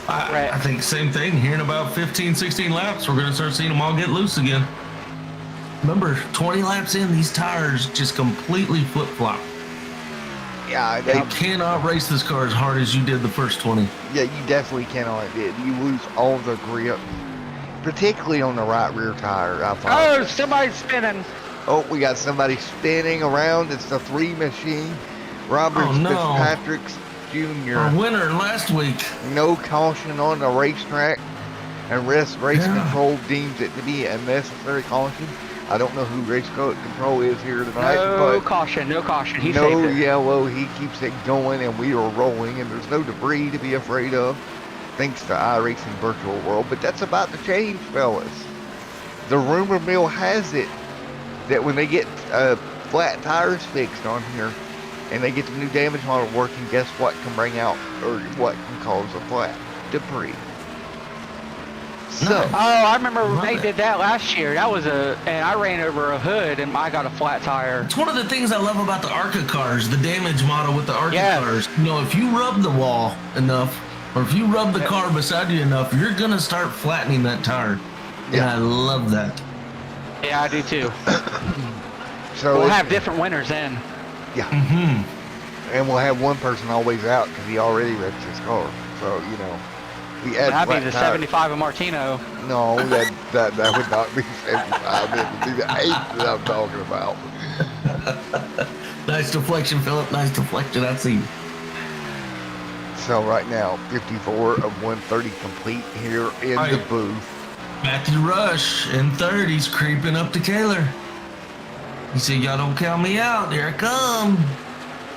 Speaker 1: I think same thing. Here in about 15, 16 laps, we're going to start seeing them all get loose again. Remember, 20 laps in, these tires just completely flip-flop.
Speaker 2: Yeah,
Speaker 1: You cannot race this car as hard as you did the first 20.
Speaker 2: yeah, you definitely cannot. You lose all the grip, particularly on the right rear tire. I
Speaker 4: Oh,
Speaker 2: find.
Speaker 4: somebody's spinning.
Speaker 2: Oh, we got somebody spinning around. It's the 3 machine. Robert
Speaker 1: Oh, no.
Speaker 2: Fitzpatrick
Speaker 1: Our
Speaker 2: Jr.
Speaker 1: winner last week.
Speaker 2: No caution on the racetrack, and race
Speaker 1: Yeah.
Speaker 2: control deems it to be a necessary caution. I don't know who race control is here tonight,
Speaker 4: No
Speaker 2: but
Speaker 4: caution. No caution. He
Speaker 2: no
Speaker 4: saved it.
Speaker 2: yellow. He keeps it going, and we are rolling, and there's no debris to be afraid of, thanks to iRacing Virtual World. But that's about to change, fellas. The rumor mill has it that when they get flat tires fixed on here, and they get the new damage model working, guess what can bring out, or what can cause a flat? Debris. So,
Speaker 1: No.
Speaker 4: Oh, I remember
Speaker 1: Love
Speaker 4: they
Speaker 1: it.
Speaker 4: did that last year. And I ran over a hood and I got a flat tire.
Speaker 1: It's one of the things I love about the ARCA cars, the damage model with the ARCA
Speaker 4: Yes.
Speaker 1: cars. You know, if you rub the wall enough, or if you rub the car beside you enough, you're going to start flattening that tire.
Speaker 2: Yeah.
Speaker 1: And I love that.
Speaker 4: Yeah, I do too.
Speaker 2: so
Speaker 4: We'll
Speaker 2: it's-
Speaker 4: have different winners then.
Speaker 2: yeah,
Speaker 1: Hmm.
Speaker 2: and we'll have one person always out because he already wrecked his car. So you know, we add
Speaker 4: That'd be
Speaker 2: flat
Speaker 4: the
Speaker 2: tires.
Speaker 4: 75 of Martino.
Speaker 2: No, that would not be 75. That would be the 8 that I'm talking about.
Speaker 1: Nice deflection, Philip. Nice deflection. I see.
Speaker 2: So right now, 54 of 130 complete here in the
Speaker 1: Right.
Speaker 2: booth.
Speaker 1: Matthew Rush in 30s creeping up to Kaler. He said, y'all don't count me out. Here I come.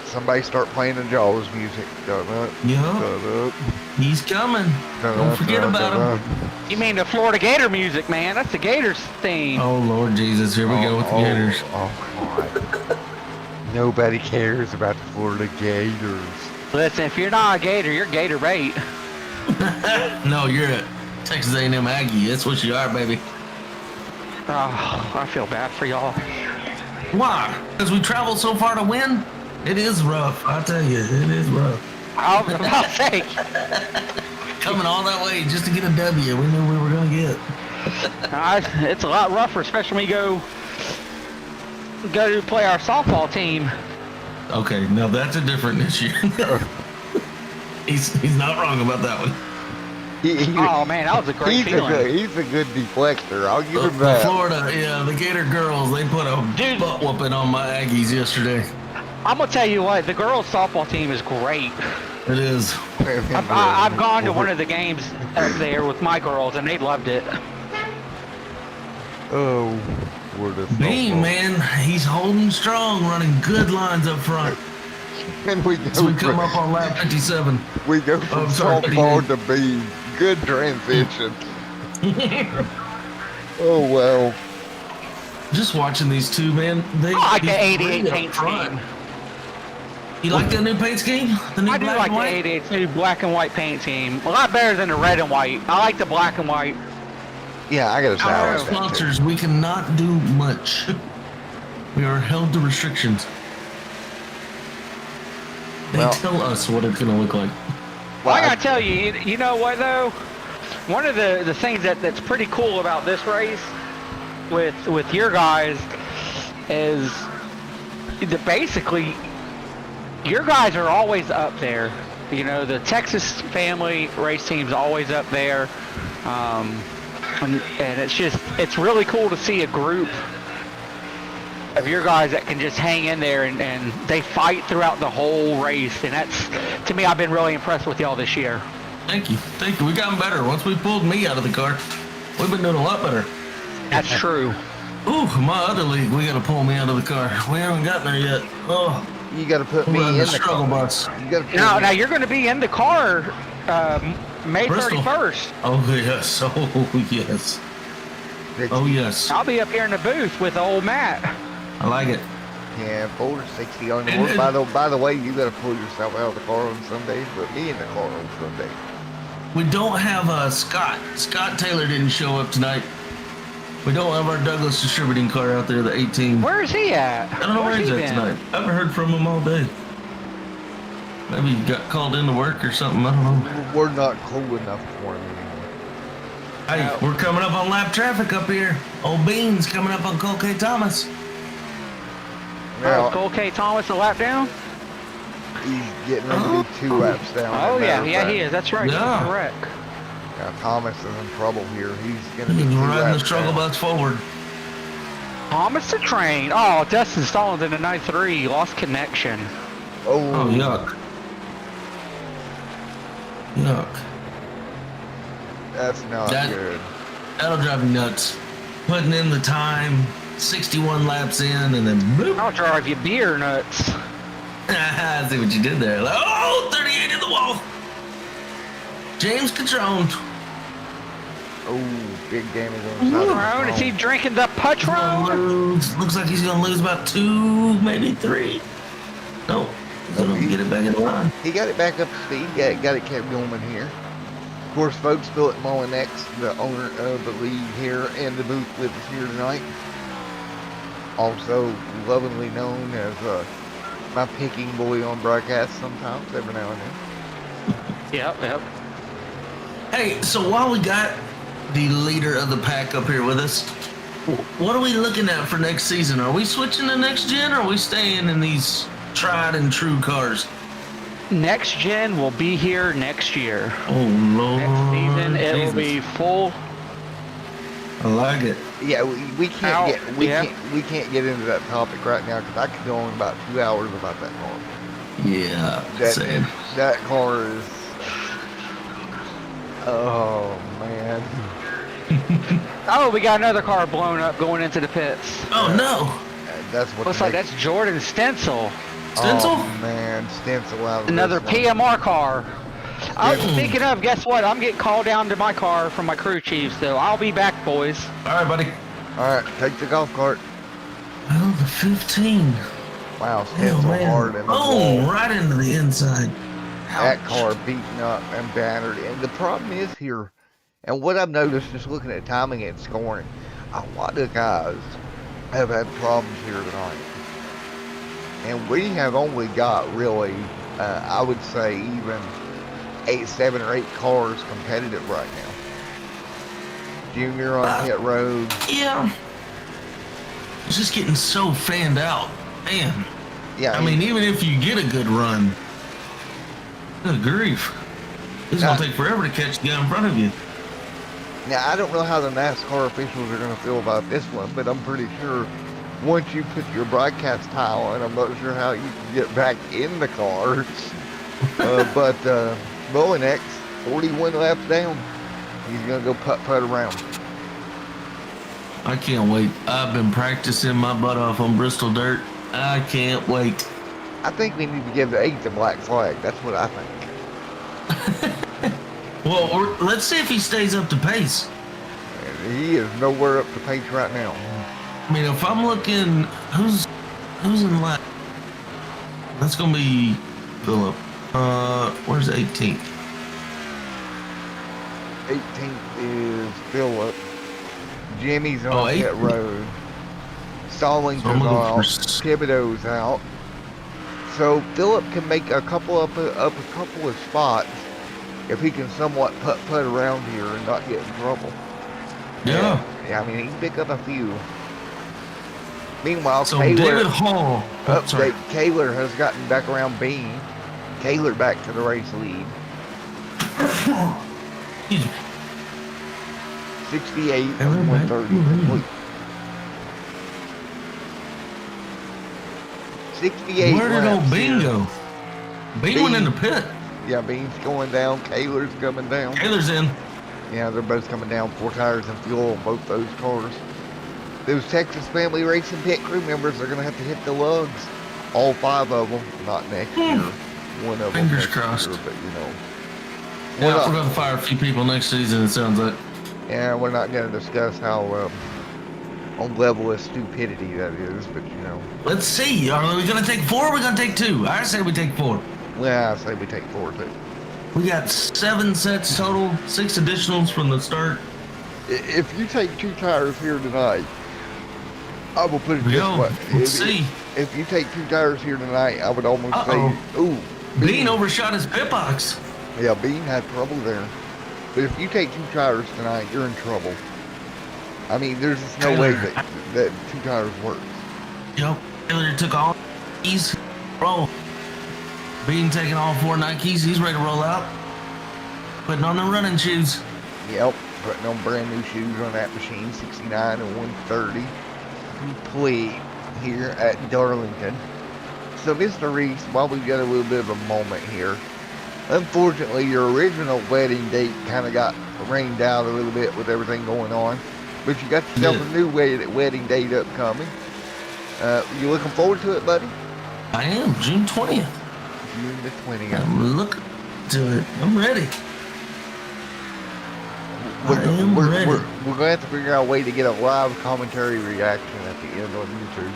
Speaker 2: Somebody start playing the Jaws music. Dun-dun,
Speaker 1: Yup.
Speaker 2: dun-dun,
Speaker 1: He's coming.
Speaker 2: dun-dun,
Speaker 1: Don't forget about
Speaker 2: dun-dun.
Speaker 1: him.
Speaker 4: You mean the Florida Gator music, man? That's the Gators theme.
Speaker 1: Oh, Lord Jesus. Here we go with the Gators.
Speaker 2: Oh, God. Nobody cares about the Florida Gators.
Speaker 4: Listen, if you're not a Gator, you're Gator bait.
Speaker 1: No, you're a Texas A&M Aggie. That's what you are, baby.
Speaker 4: Oh, I feel bad for y'all.
Speaker 1: Why? Because we traveled so far to win? It is rough. I tell you, it is rough.
Speaker 4: I was about to say,
Speaker 1: Coming all that way just to get a W, we knew we were gonna get.
Speaker 4: it's a lot rougher, especially when you go to play our softball team.
Speaker 1: Okay, now that's a different issue. he's not wrong about that one.
Speaker 4: Oh man, that was a great feeling.
Speaker 2: He's a good deflector. I'll give him
Speaker 1: The
Speaker 2: that.
Speaker 1: Florida, yeah, the Gator girls, they put a butt whooping on my Aggies yesterday.
Speaker 4: I'm gonna tell you what, the girls softball team is great.
Speaker 1: It is.
Speaker 4: I've gone to one of the games up there with my girls, and they loved it.
Speaker 2: Oh, we're the
Speaker 1: Bean, man, he's holding strong, running good lines up front.
Speaker 2: And we go
Speaker 1: So we come up on lap 57.
Speaker 2: We go from softball to bean. Good transition. Oh well.
Speaker 1: Just watching these two, man. They
Speaker 4: I like the
Speaker 1: these
Speaker 4: 88
Speaker 1: three up
Speaker 4: paint
Speaker 1: front.
Speaker 4: scheme.
Speaker 1: You like that new paint scheme? The new
Speaker 4: I do
Speaker 1: black
Speaker 4: like
Speaker 1: and
Speaker 4: the
Speaker 1: white?
Speaker 4: 88 new black and white paint scheme. A lot better than the red and white. I like the black and white.
Speaker 2: Yeah, I gotta say, I
Speaker 1: Our
Speaker 2: like that too.
Speaker 1: sponsors, we cannot do much. We are held to restrictions. They
Speaker 2: Well-
Speaker 1: tell us what it's going to look like.
Speaker 4: Well, I gotta tell you, you know what though? One of the things that's pretty cool about this race with your guys is that basically your guys are always up there. You know, the Texas family race team's always up there. And it's really cool to see a group of your guys that can just hang in there and they fight throughout the whole race. And that's, to me, I've been really impressed with y'all this year.
Speaker 1: Thank you. Thank you. We gotten better. Once we pulled me out of the car, we've been doing a lot better.
Speaker 4: That's true.
Speaker 1: Ooh, my other league, we got to pull me out of the car. We haven't gotten there yet. Oh,
Speaker 2: You gotta put
Speaker 1: we're
Speaker 2: me
Speaker 1: on
Speaker 2: in
Speaker 1: the
Speaker 2: the
Speaker 1: struggle
Speaker 2: car.
Speaker 1: bus.
Speaker 2: You gotta put
Speaker 4: Now
Speaker 2: me.
Speaker 4: you're going to be in the car May
Speaker 1: Bristol.
Speaker 4: 31st.
Speaker 1: Oh, yes. Oh, yes. Oh, yes.
Speaker 4: I'll be up here in the booth with old Matt.
Speaker 1: I like it.
Speaker 2: Yeah, 460 on the
Speaker 1: And-
Speaker 2: board. By the way, you gotta pull yourself out of the car on Sundays, but me in the car on Sunday.
Speaker 1: We don't have Scott. Scott Taylor didn't show up tonight. We don't have our Douglas distributing car out there, the 18.
Speaker 4: Where is he at?
Speaker 1: I don't know where
Speaker 4: Where's
Speaker 1: he's
Speaker 4: he
Speaker 1: at
Speaker 4: been?
Speaker 1: tonight. I haven't heard from him all day. Maybe he got called into work or something. I don't know.
Speaker 2: We're not cool enough for him anymore.
Speaker 1: Hey, we're coming up on lap traffic up here. Old Beans coming up on Cole K. Thomas.
Speaker 2: Now,
Speaker 4: Cole K. Thomas a lap down?
Speaker 2: he's getting ready to be 2 laps down.
Speaker 4: Oh,
Speaker 2: as a
Speaker 4: yeah,
Speaker 2: matter of
Speaker 4: yeah, he
Speaker 2: fact.
Speaker 4: is. That's right.
Speaker 1: Yeah.
Speaker 4: You're correct.
Speaker 2: Now, Thomas is in trouble here. He's gonna
Speaker 1: He's
Speaker 2: be 2
Speaker 1: riding the
Speaker 2: laps
Speaker 1: struggle
Speaker 2: down.
Speaker 1: bus forward.
Speaker 4: Thomas the train. Oh, Dustin Stallings in the 9-3. Lost connection.
Speaker 2: Oh,
Speaker 1: Oh, yuck. Yuck.
Speaker 2: That's not
Speaker 1: That-
Speaker 2: good.
Speaker 1: That'll drive me nuts. Putting in the time, 61 laps in, and then boop.
Speaker 4: I'll drive you beer nuts.
Speaker 1: I see what you did there. Oh, 38 in the wall. James Catrone.
Speaker 2: Oh, big damage on the side of the
Speaker 4: Patron, is he
Speaker 2: phone.
Speaker 4: drinking the
Speaker 1: He's gonna
Speaker 4: Patron?
Speaker 1: lose. Looks like he's gonna lose about 2, maybe 3. No, he's gonna get it back in line.
Speaker 2: He got it back up to speed. Got it kept going here. Of course, folks, Philip Mullinex, the owner of the league here in the booth with us here tonight. Also lovingly known as my picking boy on broadcast sometimes, every now and then.
Speaker 4: Yep.
Speaker 1: Hey, so while we got the leader of the pack up here with us, what are we looking at for next season? Are we switching to next gen, or are we staying in these tried and true cars?
Speaker 4: Next gen will be here next year.
Speaker 1: Oh Lord!
Speaker 4: Next season, it will
Speaker 1: Jesus.
Speaker 4: be full.
Speaker 1: I like it.
Speaker 2: Yeah, we can't
Speaker 4: Ow,
Speaker 2: get
Speaker 4: yeah.
Speaker 2: we can't get into that topic right now because I could go on about 2 hours about that car.
Speaker 1: Yeah,
Speaker 2: That
Speaker 1: same.
Speaker 2: that car is. Oh man.
Speaker 4: Oh, we got another car blown up going into the pits.
Speaker 1: Oh no!
Speaker 2: That's what.
Speaker 4: Looks like that's Jordan Stencil.
Speaker 1: Stencil?
Speaker 2: Oh man, Stencil out of
Speaker 4: Another
Speaker 2: this one.
Speaker 4: PMR car.
Speaker 1: Yeah.
Speaker 4: Speaking of, guess what? I'm getting called down to my car from my crew chief, so I'll be back, boys.
Speaker 1: All right, buddy.
Speaker 2: All right, take the golf cart.
Speaker 1: Oh, the 15.
Speaker 2: Wow,
Speaker 1: Oh
Speaker 2: Stencil hard in
Speaker 1: man!
Speaker 2: the
Speaker 1: Oh,
Speaker 2: wall.
Speaker 1: right into the inside.
Speaker 2: That
Speaker 1: Ouch.
Speaker 2: car beaten up and battered. And the problem is here, and what I've noticed just looking at timing and scoring, a lot of guys have had problems here tonight. And we have only got really I would say even 7 or 8 cars competitive right now. Junior on pit road.
Speaker 1: Yeah. It's just getting so fanned out. Man.
Speaker 2: Yeah,
Speaker 1: I mean, even if you get a good run, good grief. It's going to take forever to catch the guy in front of you.
Speaker 2: Now, I don't know how the NASCAR officials are going to feel about this one, but I'm pretty sure once you put your broadcast tie on, I'm not sure how you can get back in the car. But Bowenex, 41 laps down, he's going to go putt around.
Speaker 1: I can't wait. I've been practicing my butt off on Bristol dirt. I can't wait.
Speaker 2: I think we need to give the 8th a black flag. That's what I think.
Speaker 1: Well, let's see if he stays up to pace.
Speaker 2: And he is nowhere up to pace right now.
Speaker 1: I mean, if I'm looking, who's in last? That's gonna be Phillip. Where's 18th?
Speaker 2: 18th is Phillip. Jimmy's on pit road. Stallings is out. Thibodeau's out. So Phillip can make a couple of spots if he can somewhat putt around here and not get in trouble.
Speaker 1: Yeah.
Speaker 2: Yeah, I mean, he can pick up a few. Meanwhile,
Speaker 1: So
Speaker 2: Kaler,
Speaker 1: David Hall.
Speaker 2: Kaler has gotten back around Bean. Kaler back to the race lead. 68 and 130. 68.
Speaker 1: Where did old Bean go? Bean went in the pit.
Speaker 2: Yeah, Bean's going down. Kaler's coming down.
Speaker 1: Kaler's in.
Speaker 2: Yeah, they're both coming down. 4 tires and fuel on both those cars. Those Texas Family Racing pit crew members are going to have to hit the lugs. All 5 of them. Not next year. One of them.
Speaker 1: Fingers crossed.
Speaker 2: Year, but, you know.
Speaker 1: Yeah, we're going to fire a few people next season, it sounds like.
Speaker 2: Yeah, we're not going to discuss how on level of stupidity that is, but, you know.
Speaker 1: Let's see. Are we going to take 4 or are we going to take 2? I say we take 4.
Speaker 2: Yeah, I say we take 4 too.
Speaker 1: We got 7 sets total, 6 additionals from the start.
Speaker 2: If you take 2 tires here tonight, I will put it this way.
Speaker 1: Let's see.
Speaker 2: If you take 2 tires here tonight, I would almost say, ooh.
Speaker 1: Bean overshot his pit box.
Speaker 2: Yeah, Bean had trouble there. But if you take 2 tires tonight, you're in trouble. I mean, there's just no way that 2 tires works.
Speaker 1: Yep. Taylor took all Nikes. Roll. Bean taking all 4 Nikes. He's ready to roll out. Putting on the running shoes.
Speaker 2: Yep. Putting on brand new shoes on that machine. 69 and 130. Complete here at Darlington. So, Mr. Reese, while we've got a little bit of a moment here, unfortunately, your original wedding date kind of got rained out a little bit with everything going on. But you got yourself a new wedding date upcoming. You looking forward to it, buddy?
Speaker 1: I am. June 20th.
Speaker 2: June the 20th.
Speaker 1: I'm looking to it. I'm ready.
Speaker 2: We're going to have to figure out a way to get a live commentary reaction at the end on YouTube.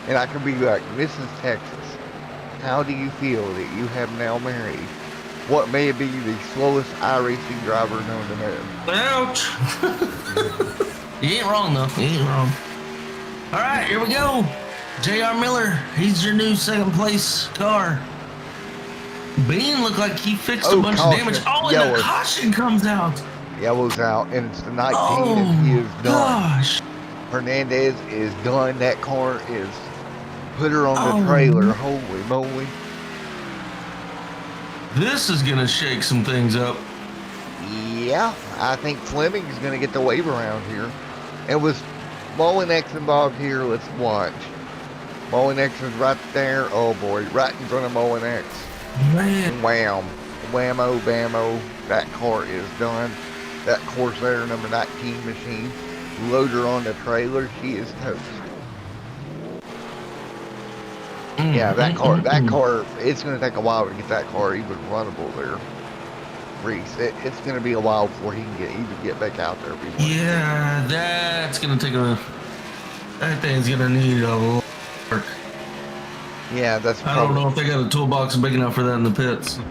Speaker 2: And I can be like, this is Texas. How do you feel that you have now married what may be the slowest iRacing driver known to man?
Speaker 1: Ouch! You ain't wrong, though. You ain't wrong. All right, here we go. J.R. Miller, he's your new 2nd place car. Bean looked like he fixed a bunch of damage. Oh, and the caution comes out.
Speaker 2: Yellow's out, and it's the 19, and he is done.
Speaker 1: Gosh.
Speaker 2: Hernandez is done. That car is put her on the trailer. Holy moly.
Speaker 1: This is going to shake some things up.
Speaker 2: Yeah, I think Fleming's going to get the wave around here. And with Molinex involved here, let's watch. Molinex is right there. Oh boy, right in front of Molinex.
Speaker 1: Man.
Speaker 2: Wham. Whammo, bammo. That car is done. That Corsair number 19 machine. Load her on the trailer. She is toast. Yeah, that car, it's going to take a while to get that car even runnable there. Reese, it's going to be a while before he can even get back out there.
Speaker 1: Yeah, that's going to take that thing's going to need a lot of work.
Speaker 2: Yeah, that's
Speaker 1: I don't know if they got a toolbox big enough for that in the pits.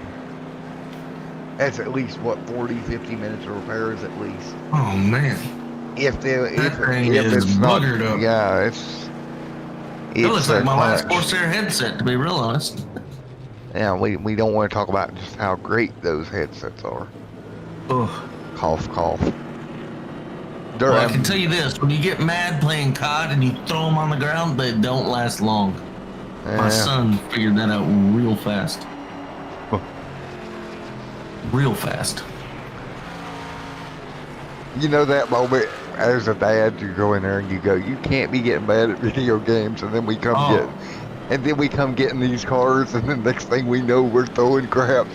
Speaker 2: That's at least, 40, 50 minutes of repairs at least.
Speaker 1: Oh, man.
Speaker 2: If
Speaker 1: it's buggered up.
Speaker 2: Yeah,
Speaker 1: That looks like
Speaker 2: their
Speaker 1: my last
Speaker 2: clutch.
Speaker 1: Corsair headset, to be real honest.
Speaker 2: Yeah, we don't want to talk about just how great those headsets are.
Speaker 1: Oh.
Speaker 2: Cough, cough.
Speaker 1: Well, I can tell you this: when you get mad playing COD and you throw them on the ground, they don't last long. My son figured that out real fast. Real fast.
Speaker 2: You know that moment as a dad, you go in there and you go, you can't be getting mad at video games, and then we come getting these cars, and the next thing we know, we're throwing crap.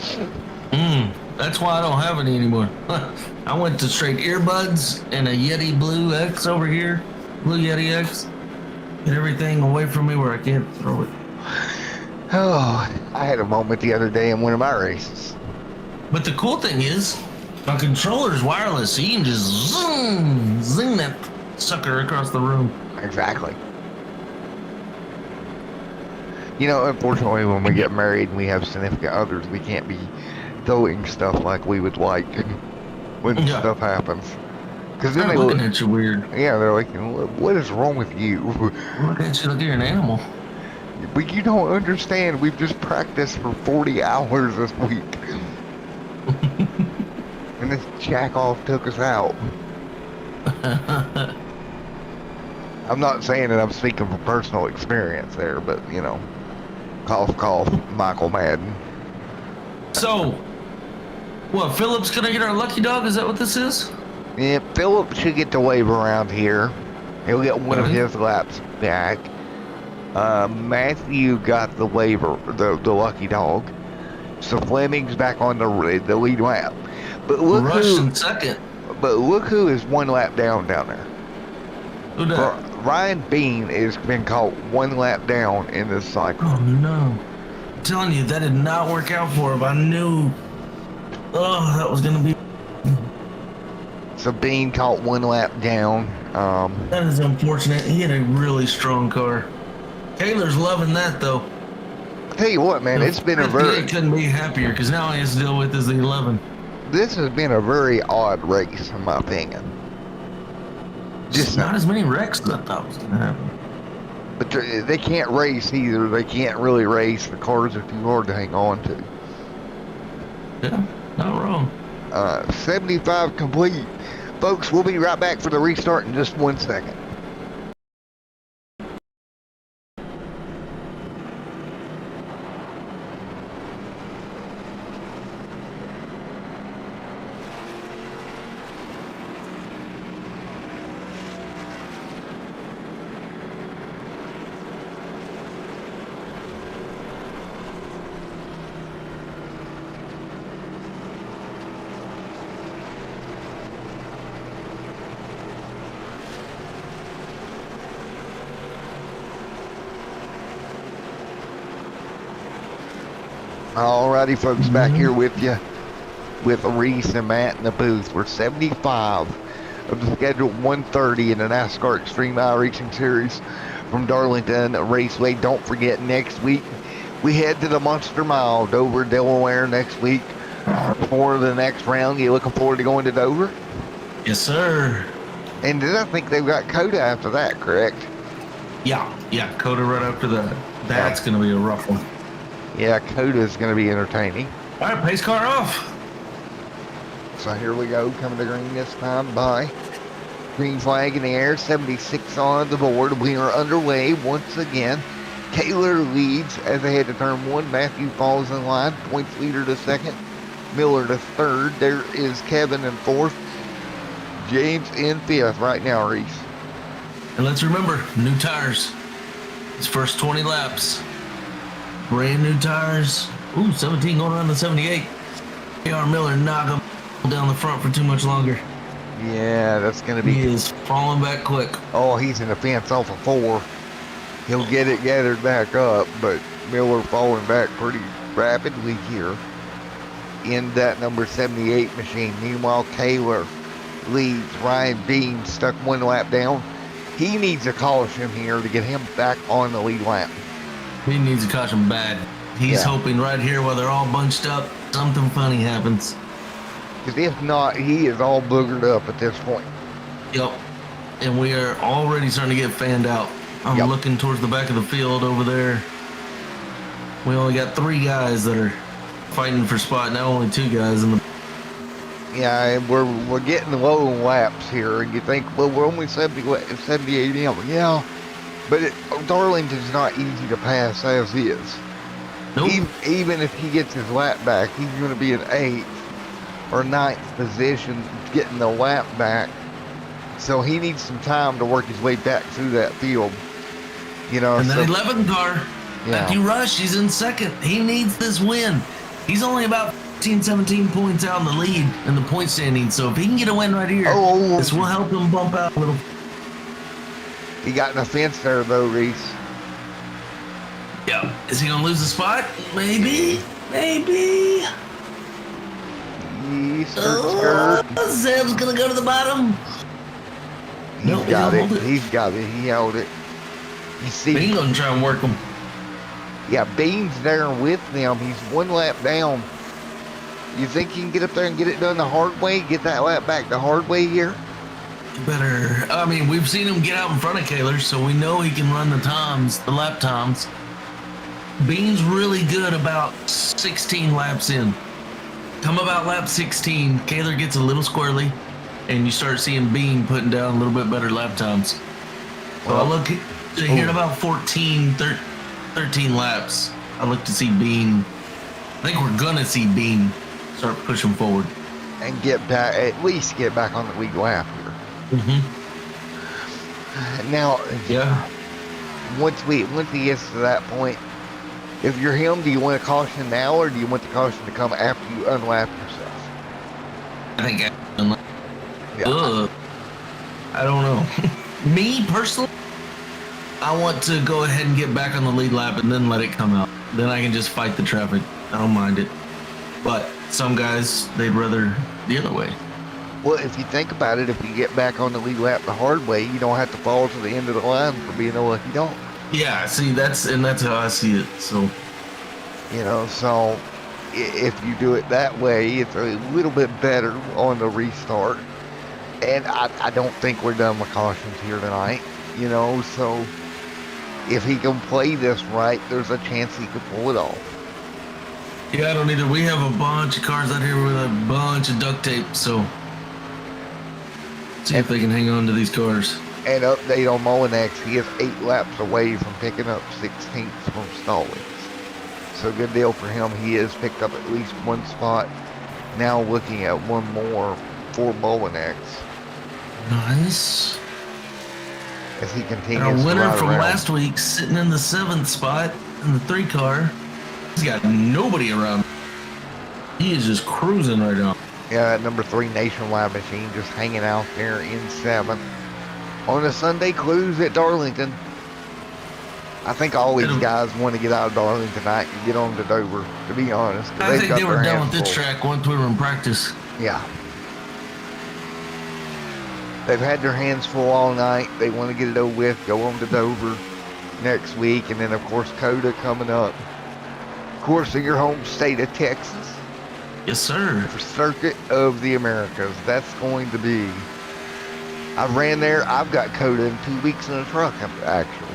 Speaker 1: That's why I don't have any anymore. I went to straight earbuds and a Yeti Blue X over here, Blue Yeti X. Get everything away from me where I can't throw it.
Speaker 2: Oh, I had a moment the other day in one of my races.
Speaker 1: But the cool thing is, my controller's wireless, so you can just zing that sucker across the room.
Speaker 2: Exactly. You know, unfortunately, when we get married and we have significant others, we can't be throwing stuff like we would like when stuff happens. Because then
Speaker 1: they're looking at you weird.
Speaker 2: Yeah, they're like, what is wrong with you?
Speaker 1: Look at you like you're an animal.
Speaker 2: But you don't understand. We've just practiced for 40 hours this week. And this jack off took us out. I'm not saying that I'm speaking from personal experience there, but you know, cough, cough, Michael Madden.
Speaker 1: So, what, Philip's gonna get our lucky dog? Is that what this is?
Speaker 2: Yeah, Philip should get the wave around here. He'll get one of his laps back. Matthew got the waiver, the lucky dog. So Fleming's back on the lead lap. But look
Speaker 1: Rush in second.
Speaker 2: But look who is one lap down there.
Speaker 1: Who that?
Speaker 2: Ryan Bean has been caught one lap down in this cycle.
Speaker 1: Oh no. I'm telling you, that did not work out for him. I knew. Oh, that was gonna be.
Speaker 2: So Bean caught one lap down.
Speaker 1: That is unfortunate. He had a really strong car. Taylor's loving that though.
Speaker 2: I'll tell you what, man, it's been a very.
Speaker 1: He couldn't be happier because now he has to deal with is the 11.
Speaker 2: This has been a very odd race, in my opinion.
Speaker 1: Just not as many wrecks as I thought was gonna happen.
Speaker 2: But they can't race either. They can't really race. The cars are too hard to hang on to.
Speaker 1: Yeah, not wrong.
Speaker 2: 75 complete. Folks, we'll be right back for the restart in just 1 second. Alrighty, folks, back here with you, with Reese and Matt in the booth. We're 75 of the scheduled 130 in the NASCAR Xtreme Iracing Series from Darlington Raceway. Don't forget, next week we head to the Monster Mile, Dover, Delaware next week for the next round. You looking forward to going to Dover?
Speaker 1: Yes, sir.
Speaker 2: And then I think they've got Coda after that, correct?
Speaker 1: Yeah, Coda right after that. That's going to be a rough one.
Speaker 2: Yeah, Coda's going to be entertaining.
Speaker 1: All right, pace car off.
Speaker 2: So here we go, coming to green this time by. Green flag in the air, 76 on the board. We are underway once again. Taylor leads as they head to turn one. Matthew falls in line, points leader to second. Miller to third. There is Kevin in fourth. James in fifth right now, Reese.
Speaker 1: And let's remember, new tires. His first 20 laps. Brand new tires. Ooh, 17 going around to 78. A.R. Miller not going to down the front for too much longer.
Speaker 2: Yeah, that's going to be...
Speaker 1: He is falling back quick.
Speaker 2: Oh, he's in the fence off of 4. He'll get it gathered back up, but Miller falling back pretty rapidly here in that number 78 machine. Meanwhile, Taylor leads. Ryan Bean stuck one lap down. He needs a caution here to get him back on the lead lap.
Speaker 1: He needs a caution bad. He's hoping right here while they're all bunched up, something funny happens.
Speaker 2: Because if not, he is all boogered up at this point.
Speaker 1: Yep. And we are already starting to get fanned out. I'm
Speaker 2: Yep.
Speaker 1: looking towards the back of the field over there. We only got 3 guys that are fighting for spot now. Only 2 guys in the.
Speaker 2: Yeah, and we're getting low in laps here, and you think, well, we're only 78 in. Yeah, but Darlington's not easy to pass as is.
Speaker 1: Nope.
Speaker 2: Even if he gets his lap back, he's going to be in 8th or 9th position getting the lap back. So he needs some time to work his way back through that field. You know,
Speaker 1: And
Speaker 2: so,
Speaker 1: then 11 car.
Speaker 2: Yeah.
Speaker 1: Matthew Rush, he's in 2nd. He needs this win. He's only about 15, 17 points out in the lead in the point standing. So if he can get a win right here,
Speaker 2: Oh.
Speaker 1: this will help him bump out a little.
Speaker 2: he got in a fence there, though, Reese.
Speaker 1: Yeah. Is he gonna lose the spot? Maybe. Maybe.
Speaker 2: Skirt.
Speaker 1: Zeb's gonna go to the bottom.
Speaker 2: He's
Speaker 1: Nope,
Speaker 2: got
Speaker 1: he'll
Speaker 2: it.
Speaker 1: hold it.
Speaker 2: He's got it. He held it. You see,
Speaker 1: Bean gonna try and work him.
Speaker 2: yeah, Bean's there with them. He's 1 lap down. You think he can get up there and get it done the hard way? Get that lap back the hard way here?
Speaker 1: Better. I mean, we've seen him get out in front of Kaler, so we know he can run the lap times. Bean's really good about 16 laps in. Come about lap 16, Kaler gets a little squirrely, and you start seeing Bean putting down a little bit better lap times. So I look to here at about 14, 13 laps. I look to see Bean. I think we're gonna see Bean start pushing forward.
Speaker 2: And get back, at least get back on the lead lap here. Now,
Speaker 1: Yeah.
Speaker 2: once he gets to that point, if you're him, do you want a caution now, or do you want the caution to come after you unlap yourself?
Speaker 1: I think
Speaker 2: Yeah.
Speaker 1: I don't know. Me personally, I want to go ahead and get back on the lead lap and then let it come out. Then I can just fight the traffic. I don't mind it. But some guys, they'd rather the other way.
Speaker 2: Well, if you think about it, if you get back on the lead lap the hard way, you don't have to fall to the end of the line for being a lucky dog.
Speaker 1: Yeah, see, that's how I see it. So,
Speaker 2: You know, so if you do it that way, it's a little bit better on the restart. And I don't think we're done with cautions here tonight, you know, so if he can play this right, there's a chance he could pull it off.
Speaker 1: yeah, I don't either. We have a bunch of cars out here with a bunch of duct tape, so see if they can hang on to these cars.
Speaker 2: And update on Molinex, he is 8 laps away from picking up 16th from Stallings. So good deal for him. He has picked up at least 1 spot. Now looking at 1 more for Molinex
Speaker 1: Nice.
Speaker 2: as he
Speaker 1: And
Speaker 2: continues
Speaker 1: our
Speaker 2: to
Speaker 1: winner
Speaker 2: ride
Speaker 1: from
Speaker 2: around.
Speaker 1: last week, sitting in the 7th spot in the 3 car. He's got nobody around. He is just cruising right now.
Speaker 2: Yeah, that number 3 Nationwide machine just hanging out there in 7th. On a Sunday cruise at Darlington. I think all these guys want to get out of Darlington tonight and get on to Dover, to be honest. 'cause
Speaker 1: I
Speaker 2: they've
Speaker 1: think
Speaker 2: got
Speaker 1: they were
Speaker 2: their
Speaker 1: done
Speaker 2: hands
Speaker 1: with this
Speaker 2: full.
Speaker 1: track once we were in practice.
Speaker 2: Yeah. They've had their hands full all night. They want to get it over with, go on to Dover next week, and then, of course, Coda coming up. Of course, in your home state of Texas,
Speaker 1: Yes, sir.
Speaker 2: for Circuit of the Americas. That's going to be... I ran there. I've got Coda in 2 weeks in a truck, actually.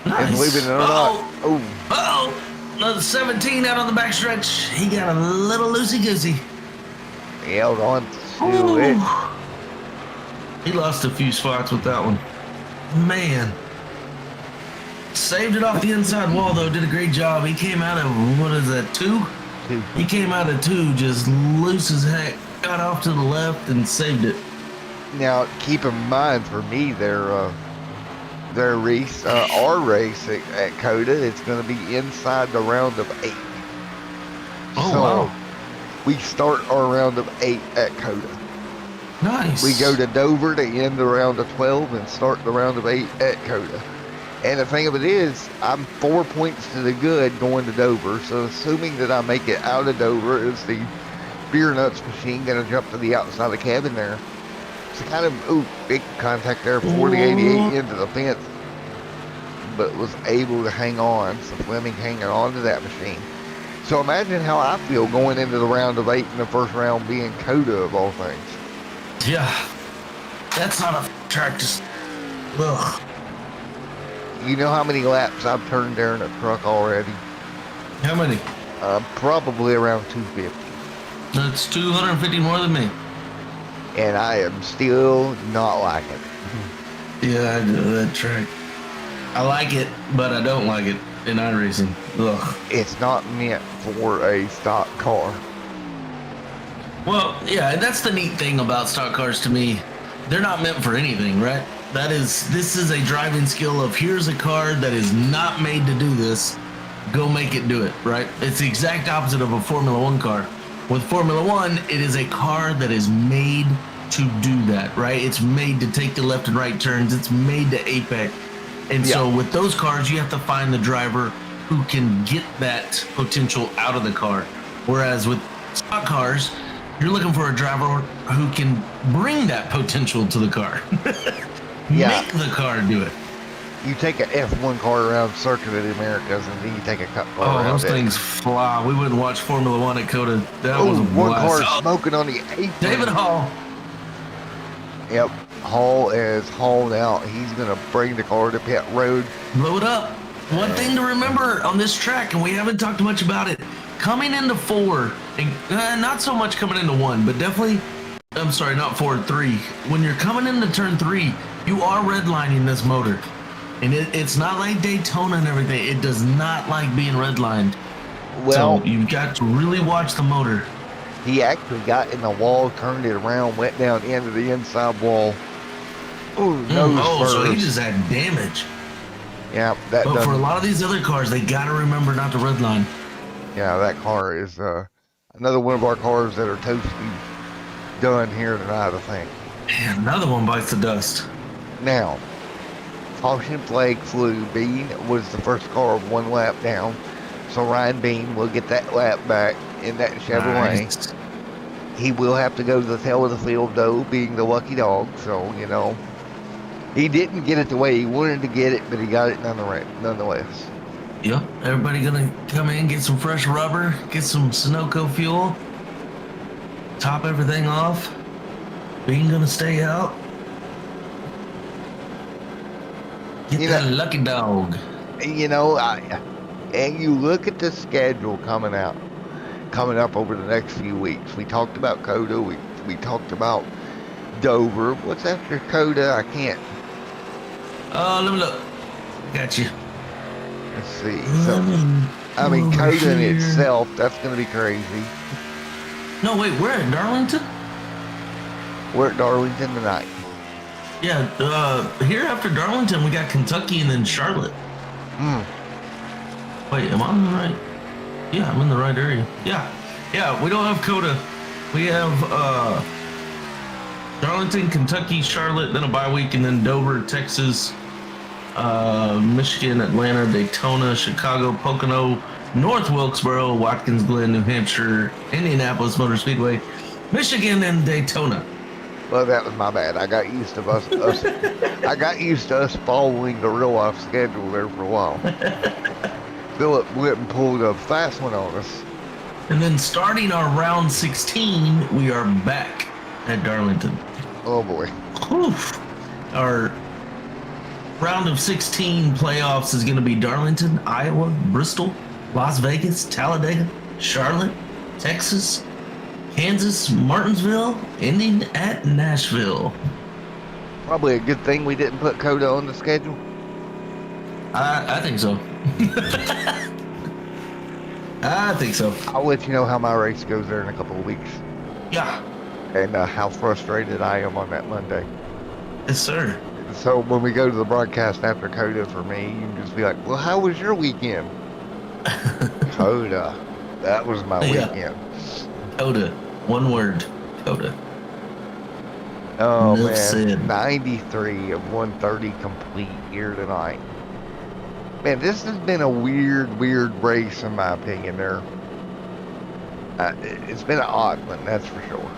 Speaker 1: Nice.
Speaker 2: And believe it or not, oh,
Speaker 1: Uh-oh. Another 17 out on the backstretch. He got a little loosey-goosey.
Speaker 2: he held on to it.
Speaker 1: He lost a few spots with that one. Man. Saved it off the inside wall, though. Did a great job. He came out of, what is that, 2? He came out of 2 just loose as heck. Got off to the left and saved it.
Speaker 2: Now, keep in mind for me, their race, our race at Coda, it's going to be inside the round of 8.
Speaker 1: Oh,
Speaker 2: so
Speaker 1: wow.
Speaker 2: we start our round of 8 at Coda.
Speaker 1: Nice.
Speaker 2: We go to Dover to end the round of 12 and start the round of 8 at Coda. And the thing of it is, I'm 4 points to the good going to Dover. So assuming that I make it out of Dover, is the beer nuts machine going to jump to the outside of the cabin there? It's kind of, big contact there, 4088 into the fence, but was able to hang on. So Fleming hanging on to that machine. So imagine how I feel going into the round of 8 in the first round being Coda of all things.
Speaker 1: Yeah. That's not a track, just... Ugh.
Speaker 2: You know how many laps I've turned there in a truck already?
Speaker 1: How many?
Speaker 2: Probably around 250.
Speaker 1: That's 250 more than me.
Speaker 2: And I am still not liking it.
Speaker 1: Yeah, I know that track. I like it, but I don't like it in iRacing. Ugh.
Speaker 2: It's not meant for a stock car.
Speaker 1: Well, yeah, and that's the neat thing about stock cars to me. They're not meant for anything, right? This is a driving skill of here's a car that is not made to do this. Go make it do it, right? It's the exact opposite of a Formula One car. With Formula One, it is a car that is made to do that, right? It's made to take the left and right turns. It's made to apex. And so with those cars, you have to find the driver who can get that potential out of the car. Whereas with stock cars, you're looking for a driver who can bring that potential to the car. Make the car do it.
Speaker 2: You take an F1 car around Circuit of the Americas, and then you take a cup car around
Speaker 1: those things fly. We wouldn't watch Formula One at Coda. That was a
Speaker 2: one
Speaker 1: blast.
Speaker 2: car smoking on the 8th.
Speaker 1: David Hall.
Speaker 2: Yep, Hall is hauled out. He's going to bring the car to pit road.
Speaker 1: Blow it up. One thing to remember on this track, and we haven't talked much about it, coming into 4, and not so much coming into 1, but definitely, I'm sorry, not 4, 3. When you're coming into turn 3, you are redlining this motor. And it's not like Daytona and everything. It does not like being redlined.
Speaker 2: Well,
Speaker 1: so you've got to really watch the motor.
Speaker 2: He actually got in the wall, turned it around, went down into the inside wall.
Speaker 1: So he just had damage.
Speaker 2: Yeah,
Speaker 1: but for a lot of these other cars, they got to remember not to redline.
Speaker 2: Yeah, that car is another one of our cars that are totally done here tonight, I think.
Speaker 1: Man, another one bites the dust.
Speaker 2: Now, caution flag flew. Bean was the first car 1 lap down. So Ryan Bean will get that lap back in that Chevrolet.
Speaker 1: Nice.
Speaker 2: He will have to go to the tail of the field, though, being the lucky dog. So, you know, he didn't get it the way he wanted to get it, but he got it nonetheless.
Speaker 1: Yep. Everybody gonna come in, get some fresh rubber, get some Sunoco fuel, top everything off. Bean gonna stay out. Get that lucky dog.
Speaker 2: You know, and you look at the schedule coming up over the next few weeks. We talked about Coda. We talked about Dover. What's after Coda? I can't.
Speaker 1: Let me look. Got you.
Speaker 2: Let's see. So, I mean, Coda in itself, that's going to be crazy.
Speaker 1: No, wait, we're at Darlington?
Speaker 2: We're at Darlington tonight.
Speaker 1: Yeah, here after Darlington, we got Kentucky and then Charlotte. Wait, am I in the right? Yeah, I'm in the right area. Yeah, we don't have Coda. We have Darlington, Kentucky, Charlotte, then a bye week, and then Dover, Texas, Michigan, Atlanta, Daytona, Chicago, Pocono, North Wilkesboro, Watkins Glen, New Hampshire, Indianapolis Motor Speedway, Michigan, and Daytona.
Speaker 2: Well, that was my bad. I got used to us. I got used to us following the real life schedule there for a while. Philip went and pulled a fast one on us.
Speaker 1: And then starting our round 16, we are back at Darlington.
Speaker 2: Oh boy.
Speaker 1: Oof. Our round of 16 playoffs is going to be Darlington, Iowa, Bristol, Las Vegas, Talladega, Charlotte, Texas, Kansas, Martinsville, ending at Nashville.
Speaker 2: Probably a good thing we didn't put Coda on the schedule.
Speaker 1: I think so. I think so.
Speaker 2: I'll let you know how my race goes there in a couple of weeks.
Speaker 1: Yeah.
Speaker 2: And how frustrated I am on that Monday.
Speaker 1: Yes, sir.
Speaker 2: So when we go to the broadcast after Coda for me, you can just be like, well, how was your weekend? Coda. That was my weekend.
Speaker 1: Coda. One word. Coda.
Speaker 2: Oh,
Speaker 1: Enough
Speaker 2: man.
Speaker 1: said.
Speaker 2: 93 of 130 complete here tonight. Man, this has been a weird race in my opinion there. It's been an odd one, that's for sure.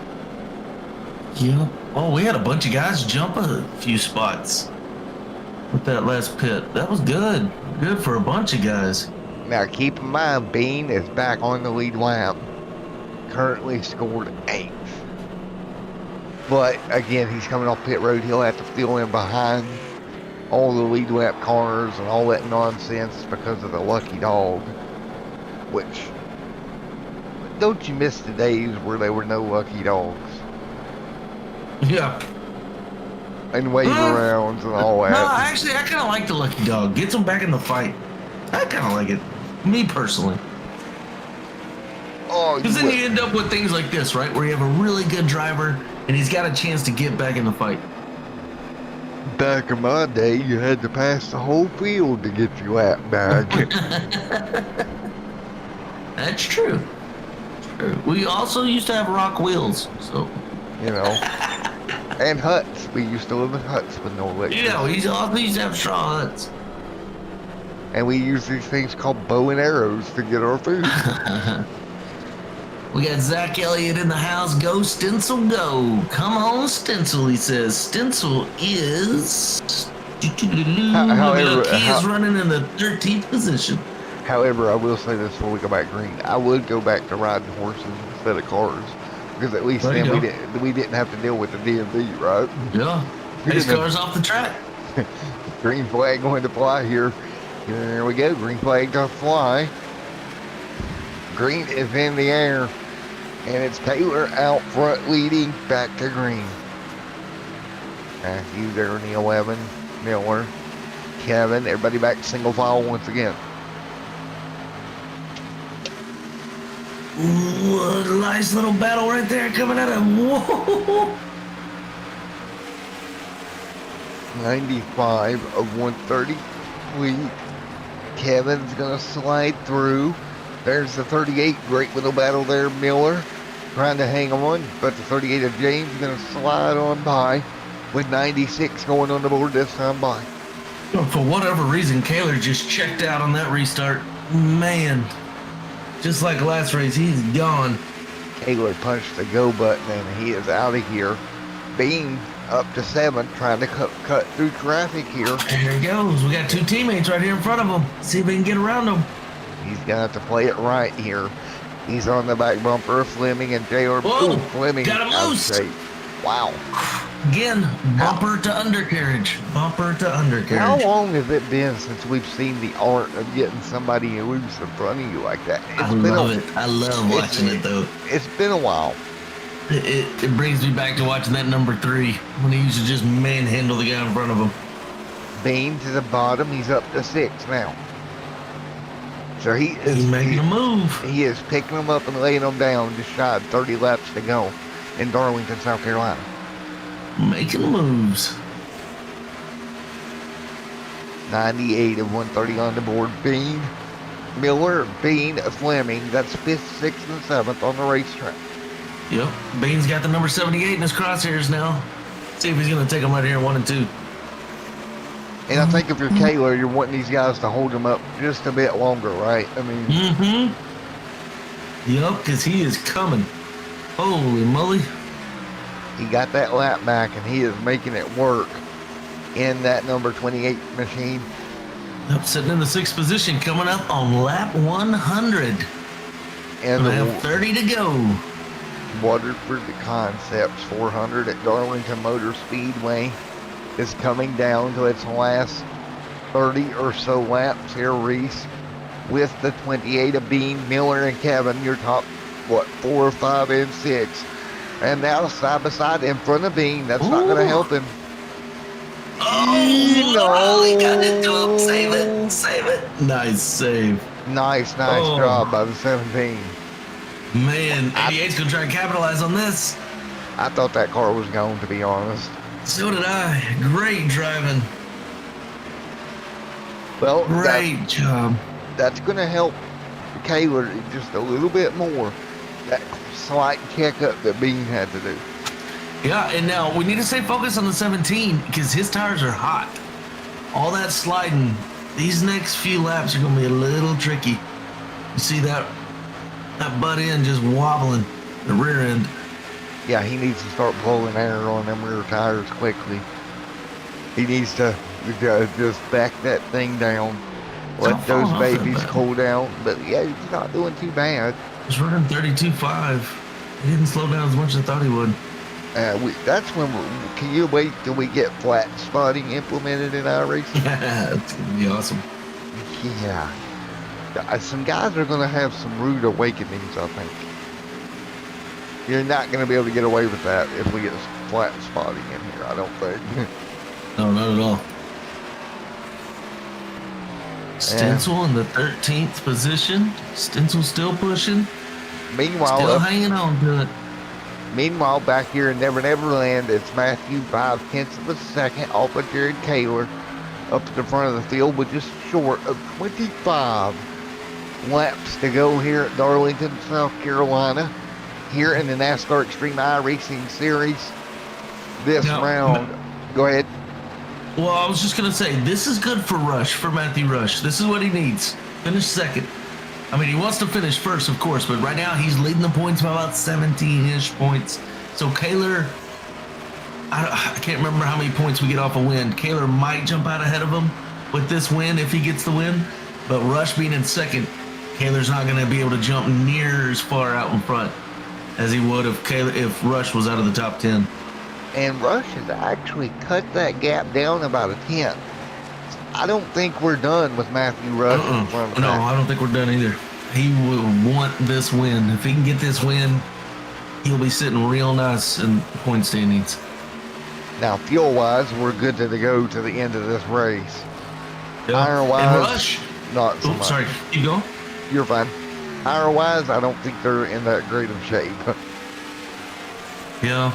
Speaker 1: Yeah. Oh, we had a bunch of guys jump a few spots with that last pit. That was good. Good for a bunch of guys.
Speaker 2: Now, keep in mind, Bean is back on the lead lap. Currently scored 8th. But, again, he's coming off pit road. He'll have to fill in behind all the lead lap cars and all that nonsense because of the lucky dog. Which, don't you miss the days where there were no lucky dogs?
Speaker 1: Yeah.
Speaker 2: And wave arounds and all that.
Speaker 1: No, actually, I kind of like the lucky dog. Gets them back in the fight. I kind of like it. Me personally.
Speaker 2: Oh,
Speaker 1: Because then you end up with things like this, right? Where you have a really good driver and he's got a chance to get back in the fight.
Speaker 2: back in my day, you had to pass the whole field to get your lap back.
Speaker 1: That's true. We also used to have rock wheels, so.
Speaker 2: You know. And huts. We used to live in huts with no electricity.
Speaker 1: Yeah, we also used to have straw huts.
Speaker 2: And we used these things called bow and arrows to get our food.
Speaker 1: We got Zach Elliott in the house. Go, Stencil, go. Come on, Stencil, he says. Stencil is...
Speaker 2: However,
Speaker 1: he is running in the 13th position.
Speaker 2: However, I will say this before we go back green. I would go back to riding horses instead of cars. Because at least then we didn't have to deal with the DMV, right?
Speaker 1: Yeah. These cars off the track.
Speaker 2: Green flag going to fly here. Here we go. Green flag to fly. Green is in the air. And it's Taylor out front leading back to green. Matthew there in the 11. Miller. Kevin. Everybody back single file once again.
Speaker 1: Ooh, nice little battle right there coming at him. Whoa.
Speaker 2: 95 of 130 lead. Kevin's going to slide through. There's the 38. Great little battle there. Miller trying to hang on, but the 38 of James going to slide on by with 96 going on the board this time by.
Speaker 1: For whatever reason, Kaler just checked out on that restart. Man, just like last race, he's gone.
Speaker 2: Kaler punched the go button and he is out of here. Bean up to 7, trying to cut through traffic here.
Speaker 1: Here he goes. We got two teammates right here in front of him. See if we can get around him.
Speaker 2: He's going to have to play it right here. He's on the back bumper of Fleming and J.R.
Speaker 1: Whoa,
Speaker 2: Fleming.
Speaker 1: got him loose.
Speaker 2: Wow.
Speaker 1: Again, bumper to undercarriage. Bumper to undercarriage.
Speaker 2: How long has it been since we've seen the art of getting somebody loose in front of you like that?
Speaker 1: I love it. I love watching it, though.
Speaker 2: It's been a while.
Speaker 1: It brings me back to watching that number 3 when he used to just manhandle the guy in front of him.
Speaker 2: Bean to the bottom. He's up to 6 now. So he's
Speaker 1: making a move.
Speaker 2: He is picking them up and laying them down. Just shy of 30 laps to go in Darlington, South Carolina.
Speaker 1: Making moves.
Speaker 2: 98 of 130 on the board. Bean, Miller, Bean, Fleming. That's 5th, 6th, and 7th on the racetrack.
Speaker 1: Yep. Bean's got the number 78 in his crosshairs now. See if he's going to take them right here, 1 and 2.
Speaker 2: And I think if you're Kaler, you're wanting these guys to hold him up just a bit longer, right? I mean...
Speaker 1: Mm-hmm. Yep, because he is coming. Holy moly.
Speaker 2: He got that lap back, and he is making it work in that number 28 machine.
Speaker 1: Yep, sitting in the 6th position, coming up on lap 100.
Speaker 2: And
Speaker 1: we have 30 to go.
Speaker 2: Waterford Concepts 400 at Darlington Motor Speedway is coming down to its last 30 or so laps here, Reese, with the 28 of Bean, Miller, and Kevin, your top, 4, 5, and 6. And now side by side in front of Bean. That's not going to help him.
Speaker 1: Oh, no. He got into him. Save it. Save it. Nice save.
Speaker 2: Nice job by the 17.
Speaker 1: Man, 88's going to try and capitalize on this.
Speaker 2: I thought that car was gone, to be honest.
Speaker 1: So did I. Great driving.
Speaker 2: Well,
Speaker 1: great job.
Speaker 2: That's going to help Kaler just a little bit more. That slight checkup that Bean had to do.
Speaker 1: Yeah, and now we need to stay focused on the 17 because his tires are hot. All that sliding, these next few laps are going to be a little tricky. You see that butt end just wobbling, the rear end.
Speaker 2: Yeah, he needs to start blowing air on them rear tires quickly. He needs to just back that thing down. Let those babies cool down. But yeah, he's not doing too bad.
Speaker 1: He's running 32.5. He didn't slow down as much as I thought he would.
Speaker 2: That's when can you wait till we get flat spotting implemented in our racing?
Speaker 1: It's gonna be awesome.
Speaker 2: Yeah. Some guys are going to have some rude awakenings, I think. You're not going to be able to get away with that if we get flat spotting in here, I don't think.
Speaker 1: No, not at all. Stencil in the 13th position. Stencil still pushing.
Speaker 2: Meanwhile,
Speaker 1: Still hanging on to it.
Speaker 2: Meanwhile, back here in Never Never Land, it's Matthew 5/10 of a second off of Jared Kaler up to the front of the field, but just short of 25 laps to go here at Darlington, South Carolina. Here in the NASCAR Xtreme Iracing Series, this round. Go ahead.
Speaker 1: Well, I was just going to say, this is good for Rush, for Matthew Rush. This is what he needs. Finish second. I mean, he wants to finish first, of course, but right now he's leading the points by about 17-ish points. So Kaler, I can't remember how many points we get off a win. Kaler might jump out ahead of him with this win if he gets the win, but Rush being in second, Kaler's not going to be able to jump near as far out in front as he would if Rush was out of the top 10.
Speaker 2: And Rush has actually cut that gap down about a 10th. I don't think we're done with Matthew Rush in front of
Speaker 1: No, I don't think we're done either. He will want this win. If he can get this win, he'll be sitting real nice in point standings.
Speaker 2: Now, fuel-wise, we're good to go to the end of this race.
Speaker 1: Yeah.
Speaker 2: Iron-wise,
Speaker 1: and Rush,
Speaker 2: not so much.
Speaker 1: Sorry, you go.
Speaker 2: You're fine. Iron-wise, I don't think they're in that great of shape.
Speaker 1: Yeah.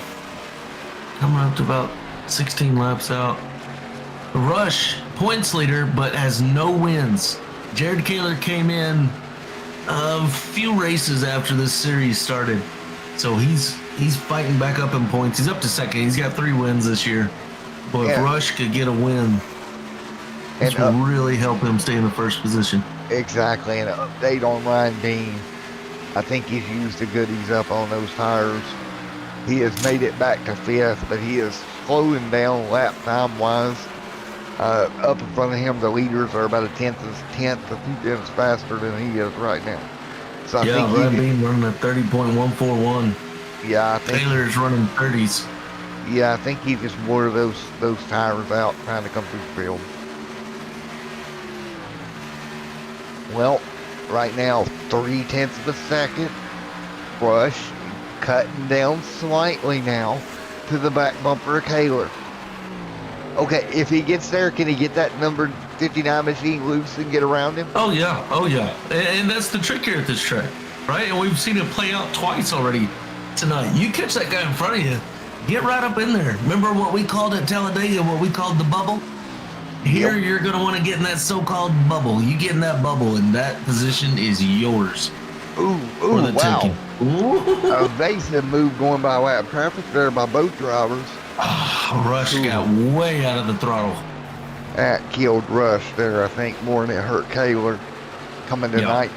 Speaker 1: Coming up to about 16 laps out. Rush, points leader, but has no wins. Jared Kaler came in a few races after this series started. So he's fighting back up in points. He's up to second. He's got 3 wins this year. But if Rush could get a win, this will really help him stay in the first position.
Speaker 2: Exactly. And an update on Ryan Dean. I think he's used the goodies up on those tires. He has made it back to 5th, but he is slowing down lap time-wise. Up in front of him, the leaders are about a tenth, a few tenths faster than he is right now. So I think
Speaker 1: Ryan Dean running a 30.141.
Speaker 2: Yeah, I think
Speaker 1: Taylor's running 30s.
Speaker 2: Yeah, I think he just wore those tires out trying to come through the field. Well, right now, 0.3 of a second. Rush cutting down slightly now to the back bumper of Kaler. Okay, if he gets there, can he get that number 59 machine loose and get around him?
Speaker 1: Oh yeah. And that's the trick here at this track, right? And we've seen it play out twice already tonight. You catch that guy in front of you, get right up in there. Remember what we called at Talladega, what we called the bubble? Here, You're going to want to get in that so-called bubble. You get in that bubble, and that position is yours.
Speaker 2: Ooh, wow. A evasive move going by lap traffic there by both drivers.
Speaker 1: Rush got way out of the throttle.
Speaker 2: That killed Rush there, I think, more than it hurt Kaler. Coming tonight,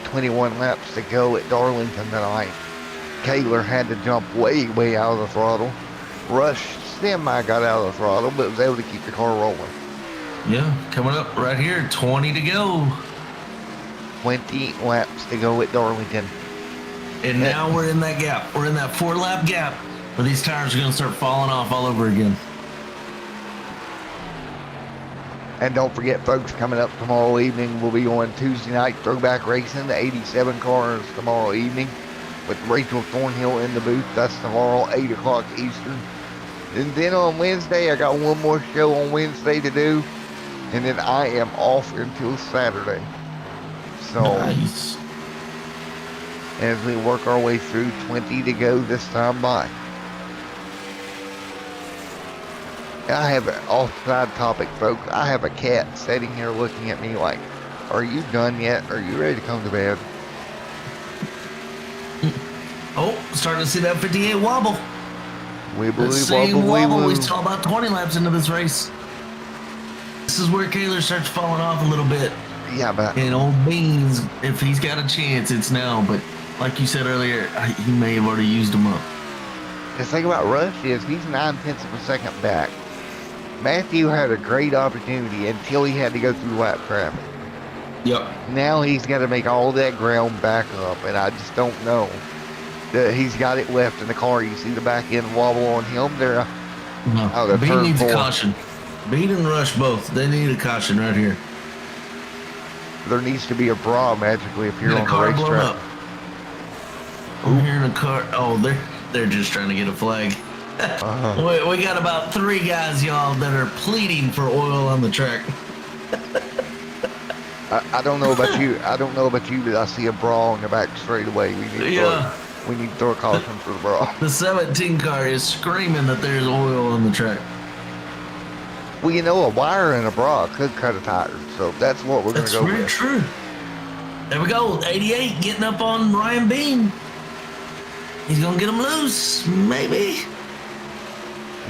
Speaker 2: 21 laps to go at Darlington tonight. Kaler had to jump way out of the throttle. Rush semi got out of the throttle, but was able to keep the car rolling.
Speaker 1: Yeah, coming up right here, 20 to go.
Speaker 2: 20 laps to go at Darlington.
Speaker 1: And now we're in that gap. We're in that 4-lap gap where these tires are going to start falling off all over again.
Speaker 2: And don't forget, folks, coming up tomorrow evening, we'll be on Tuesday night throwback racing, the 87 cars tomorrow evening with Rachel Thornhill in the booth. That's tomorrow, 8 o'clock Eastern. And then on Wednesday, I got one more show on Wednesday to do. And then I am off until Saturday. So,
Speaker 1: nice.
Speaker 2: As we work our way through 20 to go this time by. I have an off-side topic, folks. I have a cat sitting here looking at me like, are you done yet? Are you ready to come to bed?
Speaker 1: Oh, starting to see that 58 wobble.
Speaker 2: Wibbly,
Speaker 1: the same wobble we
Speaker 2: woo.
Speaker 1: saw about 20 laps into this race. This is where Kaler starts falling off a little bit.
Speaker 2: Yeah, but
Speaker 1: And old Beans, if he's got a chance, it's now. But like you said earlier, he may have already used them up.
Speaker 2: the thing about Rush is he's 0.9 of a second back. Matthew had a great opportunity until he had to go through lap traffic.
Speaker 1: Yep.
Speaker 2: Now he's got to make all that ground back up, and I just don't know He's got it left in the car. You see the back end wobble on him there.
Speaker 1: No.
Speaker 2: Oh, the
Speaker 1: Bean
Speaker 2: turn
Speaker 1: needs a
Speaker 2: 4.
Speaker 1: caution. Bean and Rush both. They need a caution right here.
Speaker 2: There needs to be a bra magically appear
Speaker 1: Get a
Speaker 2: on the
Speaker 1: car blown
Speaker 2: racetrack.
Speaker 1: up. I'm hearing a car. Oh, they're just trying to get a flag. We got about 3 guys, y'all, that are pleading for oil on the track.
Speaker 2: I don't know about you. I don't know about you, but I see a bra on the back straightaway. We need to throw a caution for the bra.
Speaker 1: The 17 car is screaming that there's oil on the track.
Speaker 2: Well, you know, a wire and a bra could cut a tire, so that's what we're going to go with.
Speaker 1: That's very true. There we go. 88 getting up on Ryan Bean. He's going to get him loose, maybe.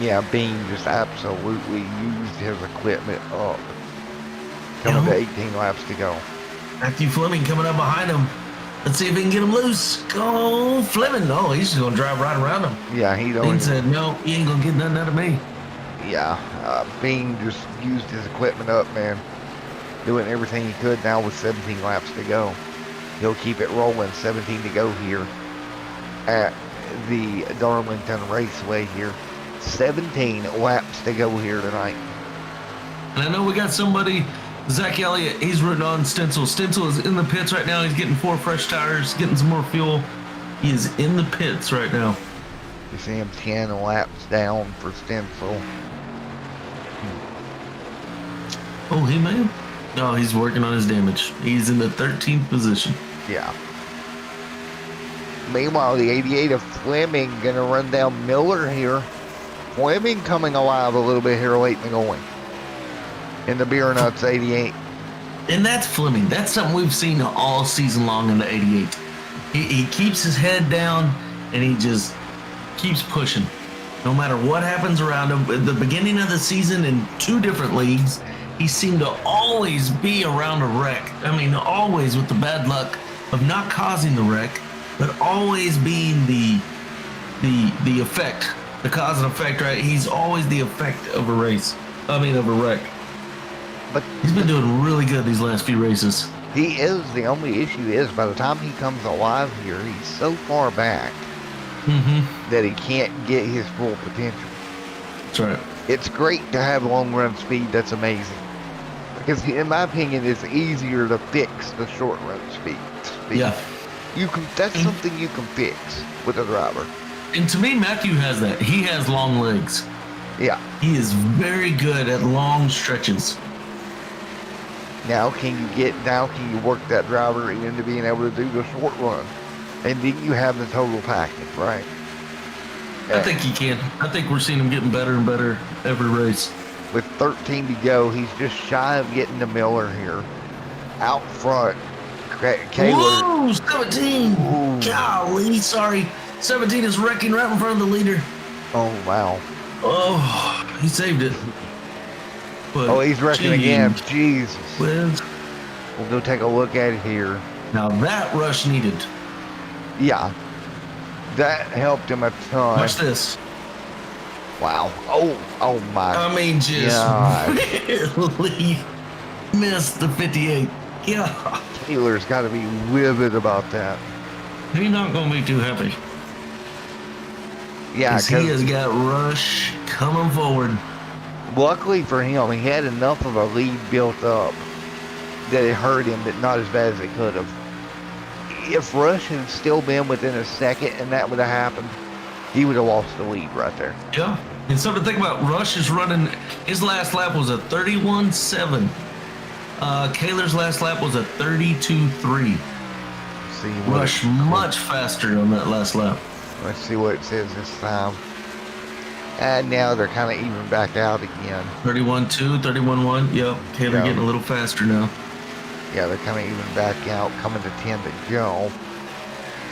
Speaker 2: Yeah, Bean just absolutely used his equipment up. Coming to 18 laps to go.
Speaker 1: Matthew Fleming coming up behind him. Let's see if he can get him loose. Go, Fleming. Oh, he's just going to drive right around him.
Speaker 2: Yeah, he don't.
Speaker 1: Bean said, no, he ain't going to get nothing out of me.
Speaker 2: Yeah, Bean just used his equipment up, man. Doing everything he could now with 17 laps to go. He'll keep it rolling. 17 to go here at the Darlington Raceway here. 17 laps to go here tonight.
Speaker 1: And I know we got somebody, Zach Elliott, he's rooting on Stencil. Stencil is in the pits right now. He's getting 4 fresh tires, getting some more fuel. He is in the pits right now.
Speaker 2: You see him 10 laps down for Stencil.
Speaker 1: Oh, he may have. No, he's working on his damage. He's in the 13th position.
Speaker 2: Yeah. Meanwhile, the 88 of Fleming gonna run down Miller here. Fleming coming alive a little bit here late in the going. In the Beer Nuts 88.
Speaker 1: And that's Fleming. That's something we've seen all season long in the 88. He keeps his head down and he just keeps pushing. No matter what happens around him. At the beginning of the season in 2 different leagues, he seemed to always be around a wreck. I mean, always with the bad luck of not causing the wreck, but always being the effect, the cause and effect, right? He's always the effect of a race. I mean, of a wreck.
Speaker 2: But
Speaker 1: he's been doing really good these last few races.
Speaker 2: He is. The only issue is by the time he comes alive here, he's so far back that he can't get his full potential.
Speaker 1: That's right.
Speaker 2: It's great to have long run speed. That's amazing. Because in my opinion, it's easier to fix the short run speed.
Speaker 1: Yeah.
Speaker 2: You can. That's something you can fix with a driver.
Speaker 1: And to me, Matthew has that. He has long legs.
Speaker 2: Yeah.
Speaker 1: He is very good at long stretches.
Speaker 2: Now can you work that driver into being able to do the short run? And then you have the total package, right?
Speaker 1: I think he can. I think we're seeing him getting better and better every race.
Speaker 2: With 13 to go, he's just shy of getting to Miller here. Out front, Kaler.
Speaker 1: Whoa, 17! Ooh. Golly, sorry. 17 is wrecking right in front of the leader.
Speaker 2: Oh, wow.
Speaker 1: Oh, he saved it.
Speaker 2: But, he's wrecking again. Jesus.
Speaker 1: Liz.
Speaker 2: We'll go take a look at it here.
Speaker 1: Now that Rush needed.
Speaker 2: Yeah. That helped him a ton.
Speaker 1: Watch this.
Speaker 2: Wow. Oh my.
Speaker 1: I mean, just really missed the 58. Yeah.
Speaker 2: Taylor's got to be livid about that.
Speaker 1: He's not going to be too happy.
Speaker 2: Yeah,
Speaker 1: because he has got Rush coming forward.
Speaker 2: Luckily for him, he had enough of a lead built up that it hurt him, but not as bad as it could have. If Rush had still been within a second and that would have happened, he would have lost the lead right there.
Speaker 1: Yeah. And something to think about, Rush is running, his last lap was a 31.7. Kaler's last lap was a 32.3. Rush much faster on that last lap.
Speaker 2: Let's see what it says this time. And now they're kind of even back out again.
Speaker 1: 31.2, 31.1. Yep. Kaler getting a little faster now.
Speaker 2: Yeah, they're kind of even back out, coming to 10 to go.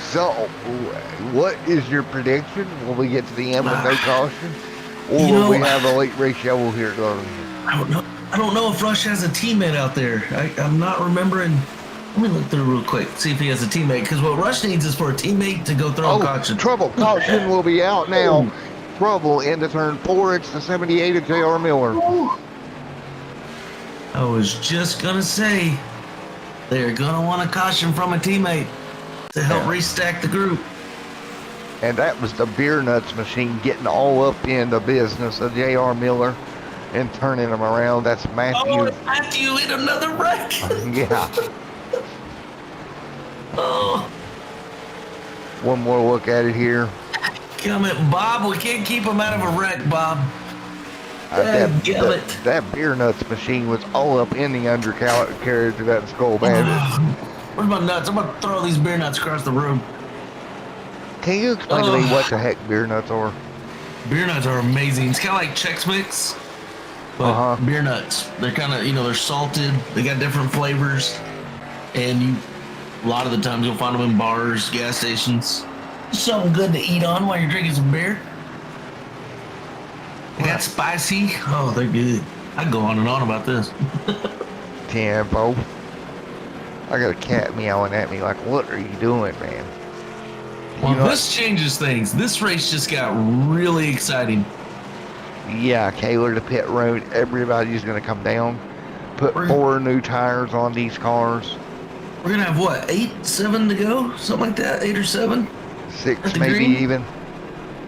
Speaker 2: So, what is your prediction? Will we get to the end with no caution? Or will we have a late race shovel here at Darlington?
Speaker 1: I don't know. I don't know if Rush has a teammate out there. I'm not remembering. Let me look through real quick, see if he has a teammate. Because what Rush needs is for a teammate to go throw a caution.
Speaker 2: Trouble. Caution will be out now. Trouble into turn 4. It's the 78 of J.R. Miller.
Speaker 1: I was just going to say, they're going to want a caution from a teammate to help restack the group.
Speaker 2: And that was the beer nuts machine getting all up in the business of J.R. Miller and turning them around. That's Matthew.
Speaker 1: Oh, Matthew in another wreck.
Speaker 2: Yeah.
Speaker 1: Oh,
Speaker 2: One more look at it here.
Speaker 1: come it, Bob. We can't keep him out of a wreck, Bob.
Speaker 2: That beer nuts machine was all up in the undercarriage of that Skull Bandit.
Speaker 1: Where's my nuts? I'm gonna throw these beer nuts across the room.
Speaker 2: Can you explain to me what the heck beer nuts are?
Speaker 1: Beer nuts are amazing. It's kind of like Chex Mix, but beer nuts. They're kind of, they're salted. They got different flavors, and a lot of the times you'll find them in bars, gas stations. Something good to eat on while you're drinking some beer. They got spicy. Oh, they're good. I can go on and on about this.
Speaker 2: Tempo. I got a cat meowing at me like, what are you doing, man?
Speaker 1: Well, this changes things. This race just got really exciting.
Speaker 2: Yeah, Kaler to pit road. Everybody's going to come down. Put 4 new tires on these cars.
Speaker 1: We're going to have, what, 8, 7 to go? Something like that? 8 or 7?
Speaker 2: 6 maybe even.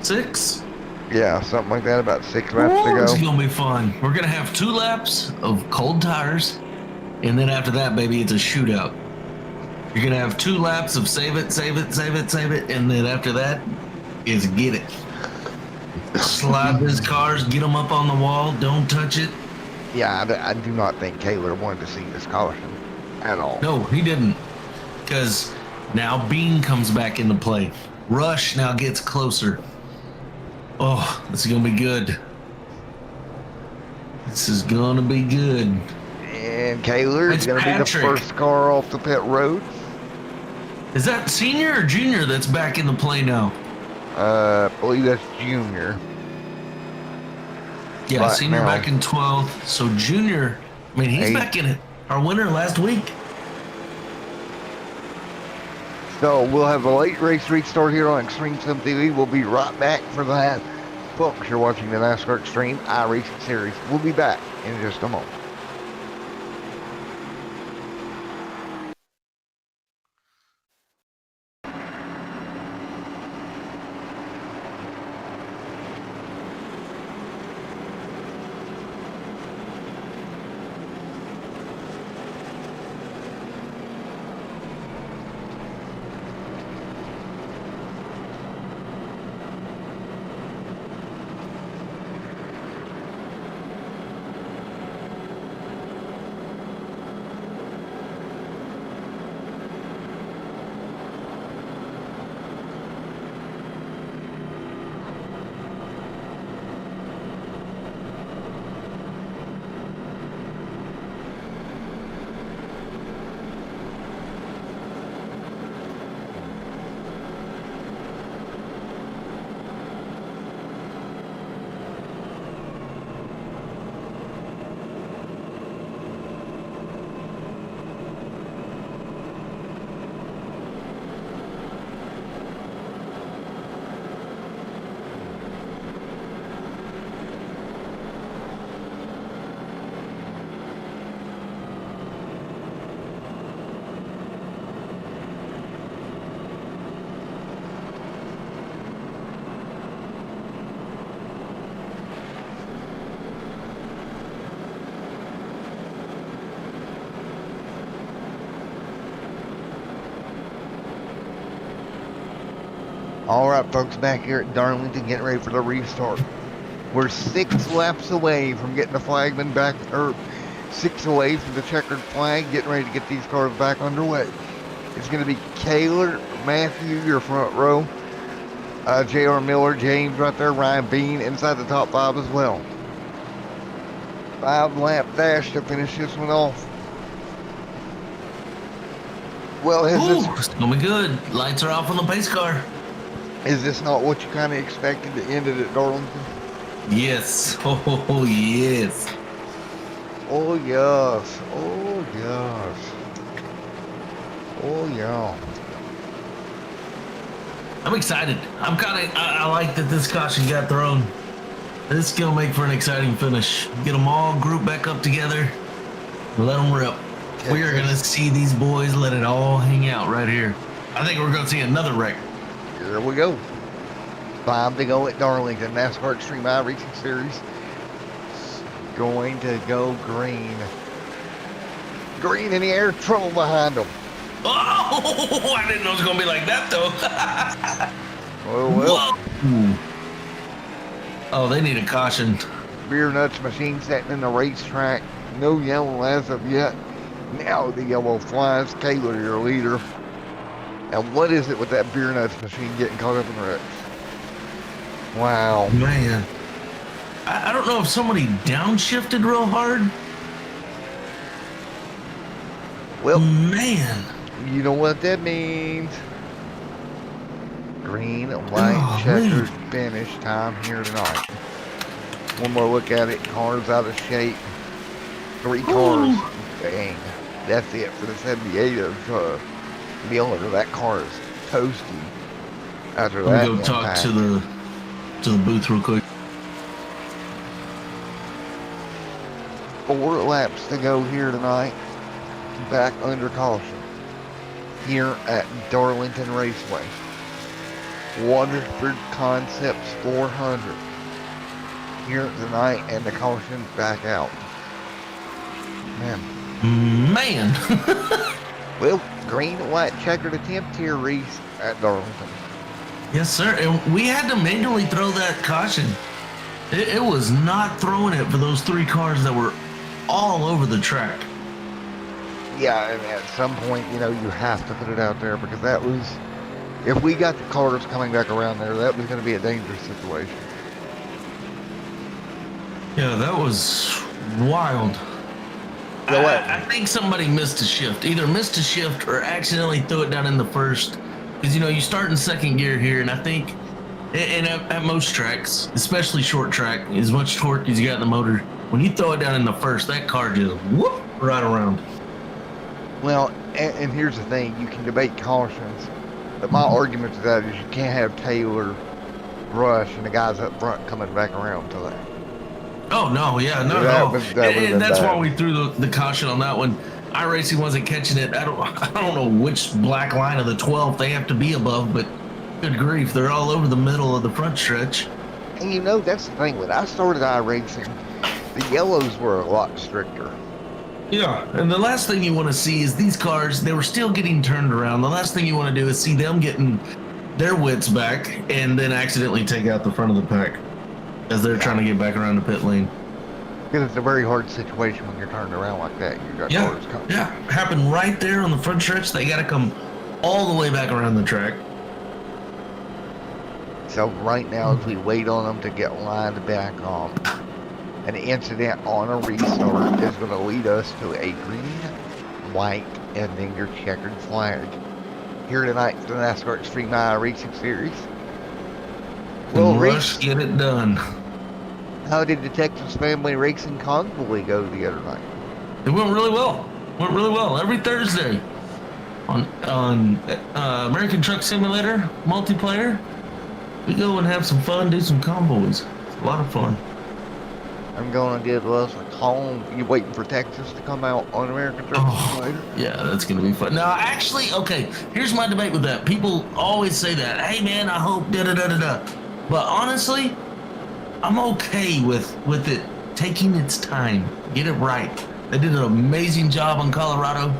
Speaker 1: 6?
Speaker 2: Yeah, something like that. About 6 laps to go.
Speaker 1: It's going to be fun. We're going to have 2 laps of cold tires. And then after that, baby, it's a shootout. You're going to have 2 laps of save it. And then after that, is get it. Slide these cars, get them up on the wall, don't touch it.
Speaker 2: Yeah, I do not think Kaler wanted to see this caution at all.
Speaker 1: No, he didn't. Because now Bean comes back into play. Rush now gets closer. Oh, this is going to be good. This is going to be good.
Speaker 2: And Kaler is going to be the first car off the pit road.
Speaker 1: Is that senior or junior that's back in the play now?
Speaker 2: I believe that's junior.
Speaker 1: Yeah,
Speaker 2: but
Speaker 1: senior
Speaker 2: now,
Speaker 1: back in 12th. So junior, I mean, he's back in it. Our winner last week.
Speaker 2: So we'll have a late race restart here on Xtreme Sim TV. We'll be right back for that. Folks, you're watching the NASCAR Xtreme Iracing Series. We'll be back in just a moment. All right, folks, back here at Darlington, getting ready for the restart. We're 6 laps away from getting the flagman back, or 6 away from the checkered flag, getting ready to get these cars back underway. It's going to be Kaler, Matthew, your front row, J.R. Miller, James right there, Ryan Bean inside the top 5 as well. 5-lap dash to finish this one off. Well,
Speaker 1: it's going to be good. Lights are off on the pace car.
Speaker 2: Is this not what you kind of expected to end it at Darlington?
Speaker 1: Yes. Oh, yes.
Speaker 2: Oh, yes. Oh, yes. Oh, yeah.
Speaker 1: I'm excited. I like that this caution got thrown. This is going to make for an exciting finish. Get them all grouped back up together. Let them rip. We are going to see these boys let it all hang out right here. I think we're going to see another wreck.
Speaker 2: Here we go. 5 to go at Darlington. NASCAR Xtreme Iracing Series. Going to go green. Green in the air, trouble behind them.
Speaker 1: Oh, I didn't know it was going to be like that, though.
Speaker 2: Well.
Speaker 1: Whoa. Oh, they need a caution.
Speaker 2: Beer Nuts machine sitting in the racetrack. No yellow as of yet. Now the yellow flies. Kayla, your leader. And what is it with that Beer Nuts machine getting caught up in wrecks? Wow.
Speaker 1: Man. I don't know if somebody downshifted real hard.
Speaker 2: Well,
Speaker 1: man.
Speaker 2: You know what that means. Green, white, checkered finish time here tonight. One more look at it. Cars out of shape. 3 cars.
Speaker 1: Ooh.
Speaker 2: Dang. That's it for the 78 of Miller. That car is toasty. After that,
Speaker 1: Let me go talk to the booth real quick.
Speaker 2: 4 laps to go here tonight. Back under caution. Here at Darlington Raceway. Waterford Concepts 400. Here tonight, and the caution back out. Man. Well, green and white checkered attempt here, Reese, at Darlington.
Speaker 1: Yes, sir. And we had to manually throw that caution. It was not throwing it for those 3 cars that were all over the track.
Speaker 2: Yeah, and at some point, you know, you have to put it out there because that was, if we got the cars coming back around there, that was going to be a dangerous situation.
Speaker 1: Yeah, that was wild.
Speaker 2: You know what?
Speaker 1: I think somebody missed a shift. Either missed a shift or accidentally threw it down in the first. Because, you know, you start in second gear here, and I think, and at most tracks, especially short track, as much torque as you got in the motor, when you throw it down in the first, that car just whoop right around.
Speaker 2: Well, and here's the thing, you can debate cautions, but my argument to that is you can't have Taylor, Rush, and the guys up front coming back around to that.
Speaker 1: Oh, no, yeah, not at all. And that's why we threw the caution on that one. iRacing wasn't catching it. I don't know which black line of the 12th they have to be above, but good grief, they're all over the middle of the front stretch.
Speaker 2: And you know, that's the thing, when I started iRacing, the yellows were a lot stricter.
Speaker 1: Yeah, and the last thing you want to see is these cars, they were still getting turned around. The last thing you want to do is see them getting their wits back and then accidentally take out the front of the pack as they're trying to get back around the pit lane.
Speaker 2: Because it's a very hard situation when you're turned around like that. You got cars coming.
Speaker 1: Yeah, happened right there on the front stretch. They got to come all the way back around the track.
Speaker 2: So right now, as we wait on them to get lined back on, an incident on a restart is going to lead us to a green, white, and then your checkered flag. Here tonight, the NASCAR Xtreme Iracing Series. Well,
Speaker 1: Rush, get it done.
Speaker 2: How did the Texas Family Racing Convoy go the other night?
Speaker 1: It went really well. Every Thursday on American Truck Simulator multiplayer, we go and have some fun, do some convoys. It's a lot of fun.
Speaker 2: I'm going to give us a call. You waiting for Texas to come out on American Truck Simulator?
Speaker 1: Yeah, that's going to be fun. Now, actually, okay, here's my debate with that. People always say that. Hey, man, I hope da-da-da-da-da. But honestly, I'm okay with it taking its time. Get it right. They did an amazing job on Colorado.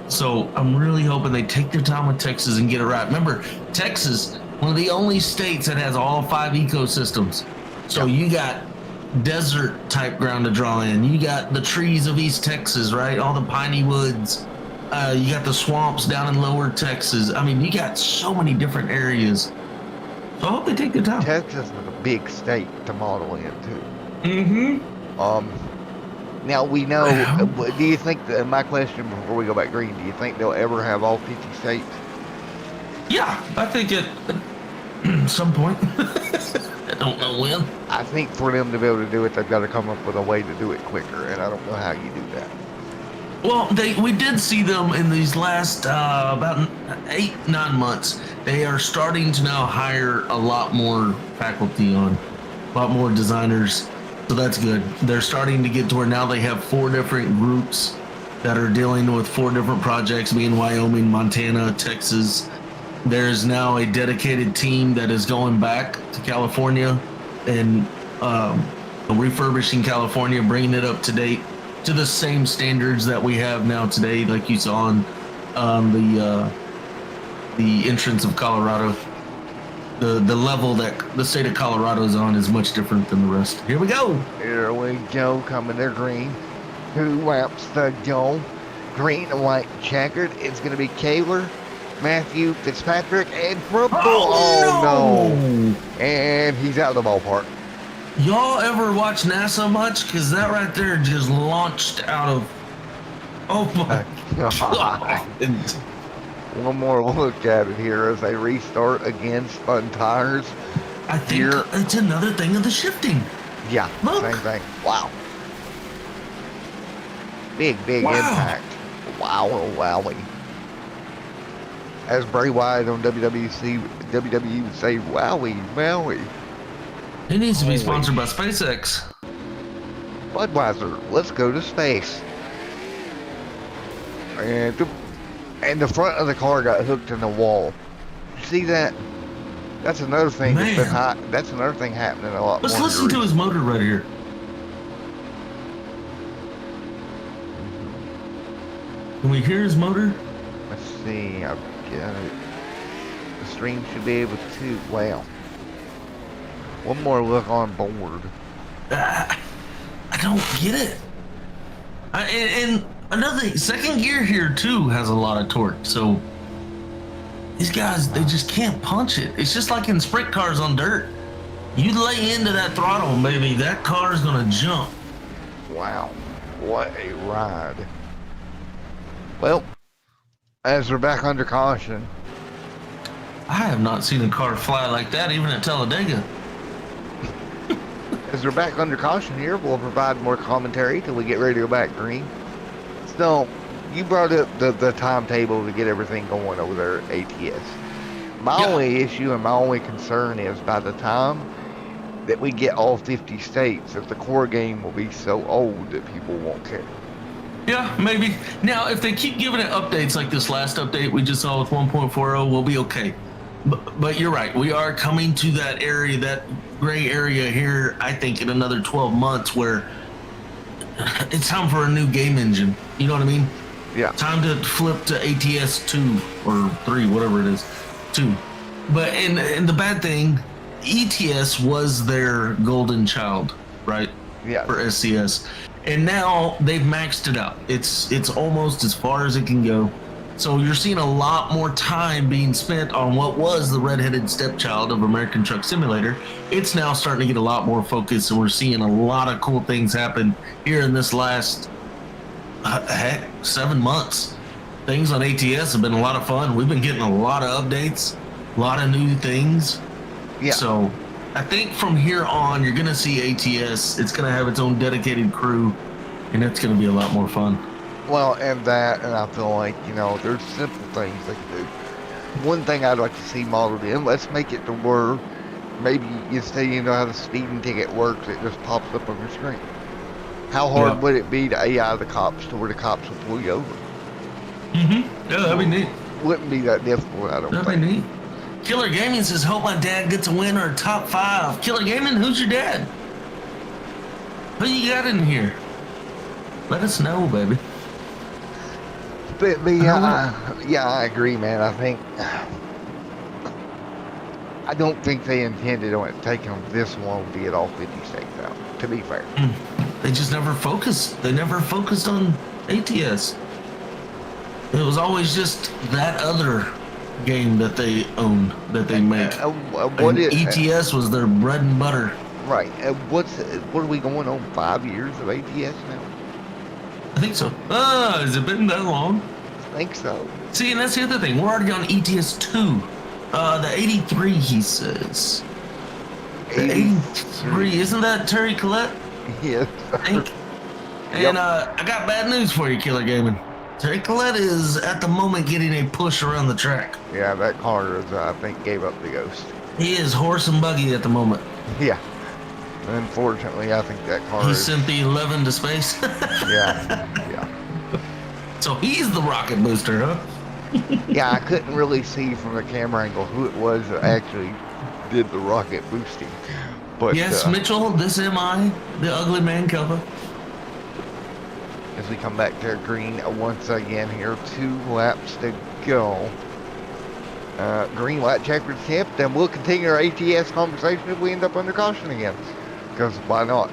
Speaker 1: So I'm really hoping they take their time with Texas and get it right. Remember, Texas, one of the only states that has all 5 ecosystems. So you got desert type ground to draw in. You got the trees of East Texas, right? All the piney woods. You got the swamps down in lower Texas. I mean, you got so many different areas. So I hope they take their time.
Speaker 2: Texas is a big state to model in too.
Speaker 1: Mm-hmm.
Speaker 2: Now we know, do you think, my question before we go back green, do you think they'll ever have all 50 states?
Speaker 1: Yeah, I think at some point. I don't know when.
Speaker 2: I think for them to be able to do it, they've got to come up with a way to do it quicker, and I don't know how you do that.
Speaker 1: Well, we did see them in these last about 8-9 months. They are starting to now hire a lot more faculty on, a lot more designers. So that's good. They're starting to get to where now they have 4 different groups that are dealing with 4 different projects, being Wyoming, Montana, Texas, There's now a dedicated team that is going back to California and refurbishing California, bringing it up to date to the same standards that we have now today, like you saw on the entrance of Colorado. The level that the state of Colorado is on is much different than the rest. Here we go.
Speaker 2: Here we go, coming to green. Who laps the goal? Green and white checkered. It's going to be Kaler, Matthew Fitzpatrick, and Rumble. Oh, no. And he's out of the ballpark.
Speaker 1: Y'all ever watch NASA much? Because that right there just launched out of... Oh, my God.
Speaker 2: One more look at it here as they restart again, spun tires.
Speaker 1: I think it's another thing of the shifting.
Speaker 2: Yeah,
Speaker 1: look.
Speaker 2: Same thing. Wow. Big impact. Wow, wowie. As Bray Wyatt on WWE would say, wowie.
Speaker 1: It needs to be sponsored by SpaceX.
Speaker 2: Budweiser, let's go to space. And the front of the car got hooked in the wall. You see that? That's another thing that's been hot. That's another thing happening a lot more.
Speaker 1: Let's listen to his motor right here. Can we hear his motor?
Speaker 2: Let's see. I've got it. The stream should be able to. Wow. One more look on board.
Speaker 1: I don't get it. And another thing, second gear here too has a lot of torque. So these guys, they just can't punch it. It's just like in sprint cars on dirt. You lay into that throttle, baby, that car is gonna jump.
Speaker 2: Wow, what a ride. Well, as we're back under caution.
Speaker 1: I have not seen a car fly like that, even at Talladega.
Speaker 2: As we're back under caution here, we'll provide more commentary till we get ready to go back green. So, you brought up the timetable to get everything going over there at ATS. My only issue and my only concern is by the time that we get all 50 states, that the core game will be so old that people won't care.
Speaker 1: Yeah, maybe. Now, if they keep giving it updates like this last update we just saw with 1.40, we'll be okay. But you're right. We are coming to that area, that gray area here, I think, in another 12 months where it's time for a new game engine. You know what I mean?
Speaker 2: Yeah.
Speaker 1: Time to flip to ATS 2 or 3, whatever it is, 2. But and the bad thing, ETS was their golden child, right?
Speaker 2: Yeah.
Speaker 1: For SCS. And now they've maxed it out. It's almost as far as it can go. So you're seeing a lot more time being spent on what was the redheaded stepchild of American Truck Simulator. It's now starting to get a lot more focus, and we're seeing a lot of cool things happen here in this last 7 months. Things on ATS have been a lot of fun. We've been getting a lot of updates, a lot of new things.
Speaker 2: Yeah.
Speaker 1: So I think from here on, you're going to see ATS. It's going to have its own dedicated crew, and it's going to be a lot more fun.
Speaker 2: Well, and I feel like, there's simple things they can do. One thing I'd like to see modeled in, let's make it to where maybe instead you know how the speeding ticket works, it just pops up on your screen. How hard would it be to AI the cops to where the cops will pull you over?
Speaker 1: Mm-hmm. Yeah, that'd be neat.
Speaker 2: Wouldn't be that difficult, I don't think.
Speaker 1: That'd be neat. Killer Gaming says, hope my dad gets a win or a top 5. Killer Gaming, who's your dad? Who you got in here? Let us know, baby.
Speaker 2: But yeah, I agree, man. I don't think they intended on it taking them this long to get all 50 states out, to be fair.
Speaker 1: They just never focused. They never focused on ATS. It was always just that other game that they own, that they make. ETS was their bread and butter.
Speaker 2: Right. What are we going on, 5 years of ATS now?
Speaker 1: I think so. Has it been that long?
Speaker 2: I think so.
Speaker 1: See, and that's the other thing. We're already on ETS 2. The 83, he says. The 83. Isn't that Terry Collette?
Speaker 2: Yes.
Speaker 1: I think. And I got bad news for you, Killer Gaming. Terry Collette is, at the moment, getting a push around the track.
Speaker 2: Yeah, that car is, I think, gave up the ghost.
Speaker 1: He is horse and buggy at the moment.
Speaker 2: Yeah. Unfortunately, I think that car
Speaker 1: He sent the 11 to space.
Speaker 2: Yeah.
Speaker 1: So he's the rocket booster, huh?
Speaker 2: Yeah, I couldn't really see from the camera angle who it was that actually did the rocket boosting. But
Speaker 1: Yes, Mitchell, this am I, the ugly man cover.
Speaker 2: as we come back to green once again here, 2 laps to go. Green light checkered tipped, and we'll continue our ATS conversation if we end up under caution again. Because why not?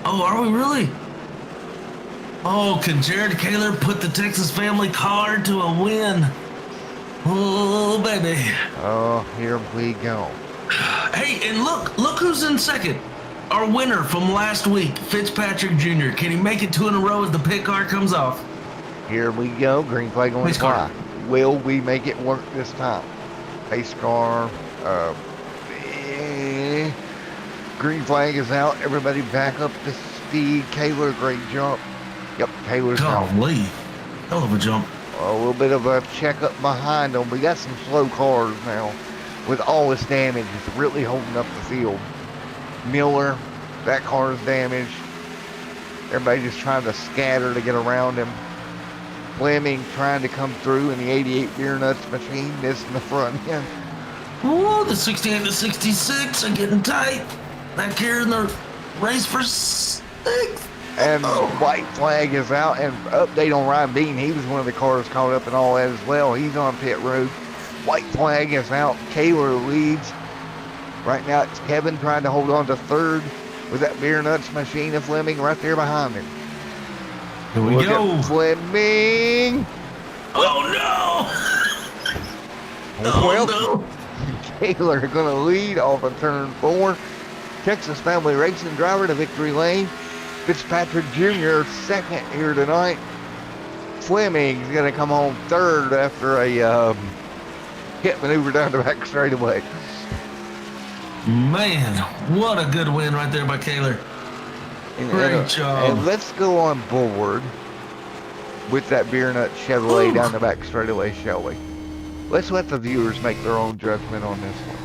Speaker 1: Oh, are we really? Oh, can Jared Kaler put the Texas family car to a win? Oh, baby.
Speaker 2: Oh, here we go.
Speaker 1: Hey, and look who's in second. Our winner from last week, Fitzpatrick Jr. Can he make it 2 in a row as the pit car comes off?
Speaker 2: Here we go. Green flag on the
Speaker 1: Pace car.
Speaker 2: fly. Will we make it work this time? Pace car. Green flag is out. Everybody back up to speed. Kaler, great jump. Yep, Kaler's gone.
Speaker 1: Golly. Hell of a jump.
Speaker 2: A little bit of a checkup behind them. We got some slow cars now. With all this damage, it's really holding up the field. Miller, that car is damaged. Everybody just trying to scatter to get around him. Fleming trying to come through in the 88 beer nuts machine, missing the front end.
Speaker 1: Oh, the 68 to 66 are getting tight. Back here in the race for 6th.
Speaker 2: And white flag is out. And update on Ryan Bean, he was one of the cars caught up in all that as well. He's on pit road. White flag is out. Kaler leads. Right now it's Kevin trying to hold on to 3rd with that beer nuts machine of Fleming right there behind him.
Speaker 1: Here we
Speaker 2: Look
Speaker 1: go.
Speaker 2: at Fleming.
Speaker 1: Oh, no.
Speaker 2: Well,
Speaker 1: No.
Speaker 2: Kaler going to lead off of turn 4. Texas Family Racing driver to victory lane. Fitzpatrick Jr. second here tonight. Fleming's going to come home 3rd after a hit maneuver down the back straightaway.
Speaker 1: Man, what a good win right there by Kaler. Great job.
Speaker 2: And let's go on board with that beer nut Chevrolet down the back straightaway, shall we? Let's let the viewers make their own judgment on this one.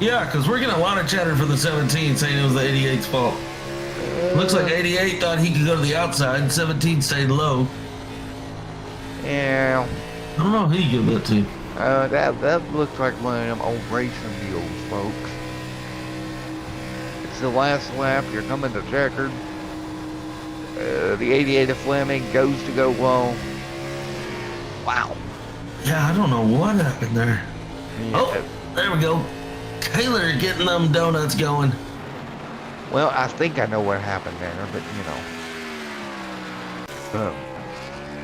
Speaker 1: Yeah, because we're getting a lot of chatter for the 17 saying it was the 88's fault. Looks like 88 thought he could go to the outside. 17 stayed low.
Speaker 2: Yeah.
Speaker 1: I don't know who you give that to.
Speaker 2: That looks like one of them old racing deals, folks. It's the last lap. You're coming to checkered. The 88 of Fleming goes to go low. Wow.
Speaker 1: Yeah, I don't know what happened there.
Speaker 2: Yeah.
Speaker 1: Oh, there we go. Kaler getting them donuts going.
Speaker 2: Well, I think I know what happened there, but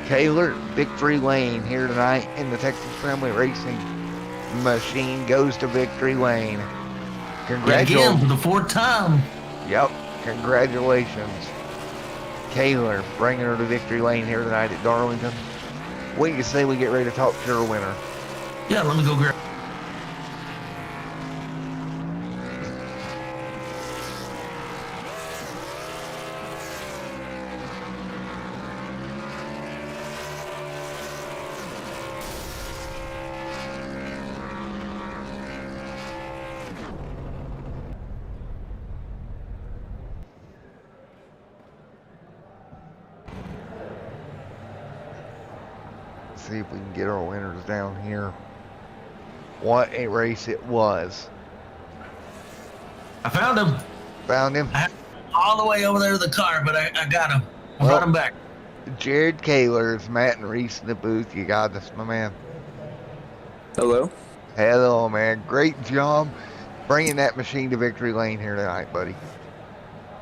Speaker 2: Kaler, victory lane here tonight in the Texas Family Racing machine goes to victory lane. Congratulations.
Speaker 1: Again for the 4th time.
Speaker 2: Yep, congratulations. Kaler bringing her to victory lane here tonight at Darlington. What do you say we get ready to talk to our winner?
Speaker 1: Yeah, let me go grab.
Speaker 2: See if we can get our winners down here. What a race it was.
Speaker 1: I found him.
Speaker 2: Found him.
Speaker 1: All the way over there to the car, but I got him. I brought him back.
Speaker 2: Jared Kaler, Matt and Reese in the booth. You got this, my man.
Speaker 5: Hello.
Speaker 2: Hello, man. Great job bringing that machine to victory lane here tonight, buddy.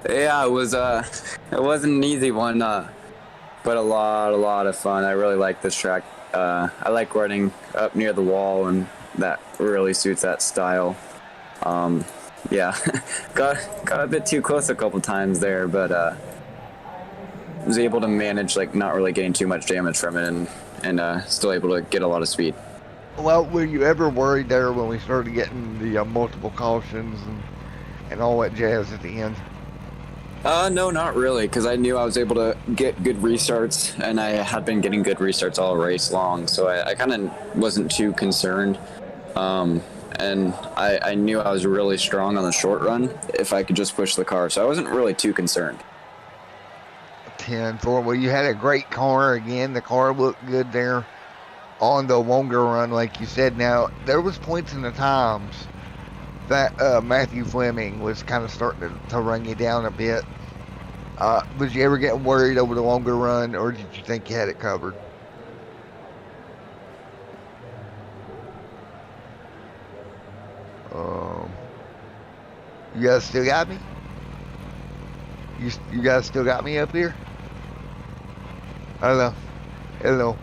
Speaker 5: Yeah, it wasn't an easy one, but a lot of fun. I really like this track. I like running up near the wall, and that really suits that style. Yeah, got a bit too close a couple times there, but was able to manage like not really getting too much damage from it, and still able to get a lot of speed.
Speaker 2: Well, were you ever worried there when we started getting the multiple cautions and all that jazz at the end?
Speaker 5: No, not really, because I knew I was able to get good restarts, and I had been getting good restarts all race long, so I kind of wasn't too concerned. And I knew I was really strong on the short run if I could just push the car, so I wasn't really too concerned.
Speaker 2: 10-4. Well, you had a great car again. The car looked good there. on the longer run, like you said. Now, there was points in the times that Matthew Fleming was kind of starting to run you down a bit. Was you ever getting worried over the longer run, or did you think you had it covered? You guys still got me? You guys still got me up here? Hello. Hello.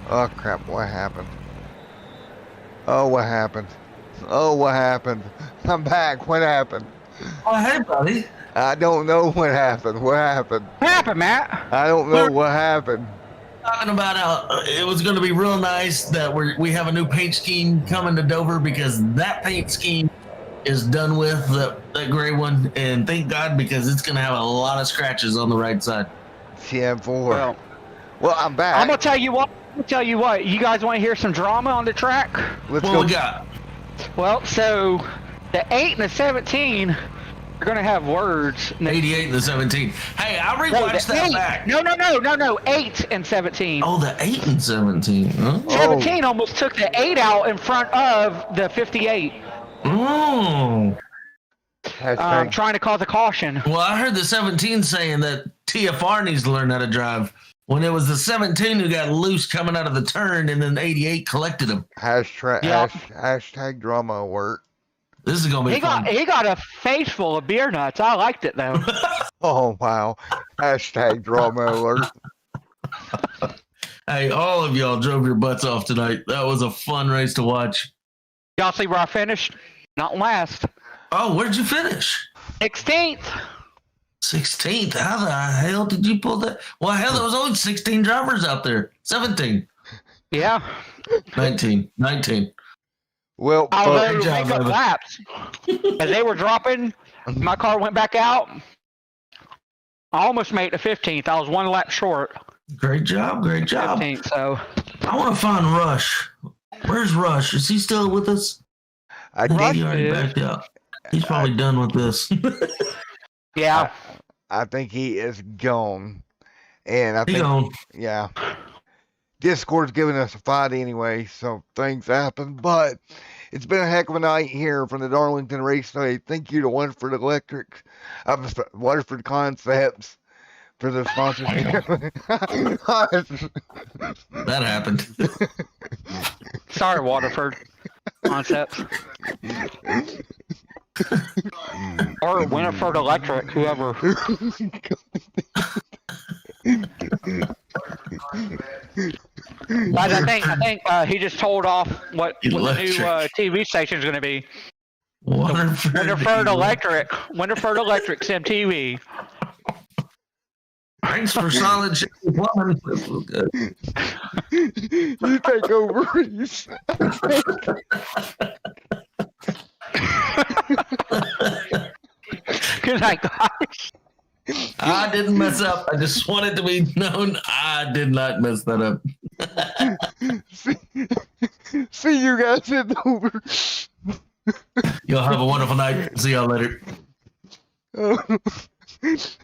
Speaker 2: Oh crap, what happened? Oh, what happened? Oh, what happened? I'm back. What happened?
Speaker 1: Oh, hey, buddy.
Speaker 2: I don't know what happened. What happened?
Speaker 4: What happened, Matt?
Speaker 2: I don't know what happened.
Speaker 1: Talking about how it was going to be real nice that we have a new paint scheme coming to Dover, because that paint scheme is done with, that gray one, and thank God, because it's going to have a lot of scratches on the right side.
Speaker 2: CM4. Well, I'm back.
Speaker 4: I'm gonna tell you what. You guys want to hear some drama on the track?
Speaker 2: Let's
Speaker 1: What
Speaker 2: go.
Speaker 1: we got?
Speaker 4: Well, so the 8 and the 17 are gonna have words.
Speaker 1: 88 and the 17. Hey, I rewatched
Speaker 4: the
Speaker 1: that
Speaker 4: 8.
Speaker 1: back.
Speaker 4: No. 8 and 17.
Speaker 1: Oh, the 8 and 17. Huh?
Speaker 4: 17 almost took the 8 out in front of the 58.
Speaker 1: Oh.
Speaker 2: Hashtag.
Speaker 4: Trying to cause a caution.
Speaker 1: Well, I heard the 17 saying that TFR needs to learn how to drive, when it was the 17 who got loose coming out of the turn, and then 88 collected him.
Speaker 2: Hashtag drama alert.
Speaker 1: This is going to be fun.
Speaker 4: He got a face full of beer nuts. I liked it though.
Speaker 2: Oh, wow. Hashtag drama alert.
Speaker 1: Hey, all of y'all drove your butts off tonight. That was a fun race to watch.
Speaker 4: Y'all see where I finished? Not last.
Speaker 1: Oh, where'd you finish?
Speaker 4: 16th.
Speaker 1: 16th. How the hell did you pull that? Well, hell, there was only 16 drivers out there. 17.
Speaker 4: Yeah.
Speaker 1: 19.
Speaker 2: Well,
Speaker 4: Although
Speaker 1: Good job,
Speaker 4: make up
Speaker 1: brother.
Speaker 4: laps. As they were dropping, my car went back out. I almost made it to 15th. I was one lap short.
Speaker 1: Great job.
Speaker 4: 15th, so
Speaker 1: I want to find Rush. Where's Rush? Is he still with us?
Speaker 2: I
Speaker 1: He
Speaker 2: think
Speaker 1: already backed out. He's probably done with this.
Speaker 4: yeah.
Speaker 2: I think he is gone. And I
Speaker 1: He
Speaker 2: think,
Speaker 1: gone.
Speaker 2: yeah. Discord's giving us a fight anyway, so things happen. But it's been a heck of a night here from the Darlington Raceway. Thank you to Waterford Electric, Waterford Concepts for the sponsorship.
Speaker 1: That happened.
Speaker 4: Sorry, Waterford Concepts. Or Winterford Electric, whoever. Guys, I think he just told off what the new TV station is going to be. Winterford Electric. Winterford Electric Sim TV.
Speaker 1: Thanks for solid shit plumbing.
Speaker 2: You take over. Reese.
Speaker 4: Good night, guys.
Speaker 1: I didn't mess up. I just wanted to be known I did not mess that up.
Speaker 2: See you guys in Dover.
Speaker 1: Y'all have a wonderful night. See y'all later.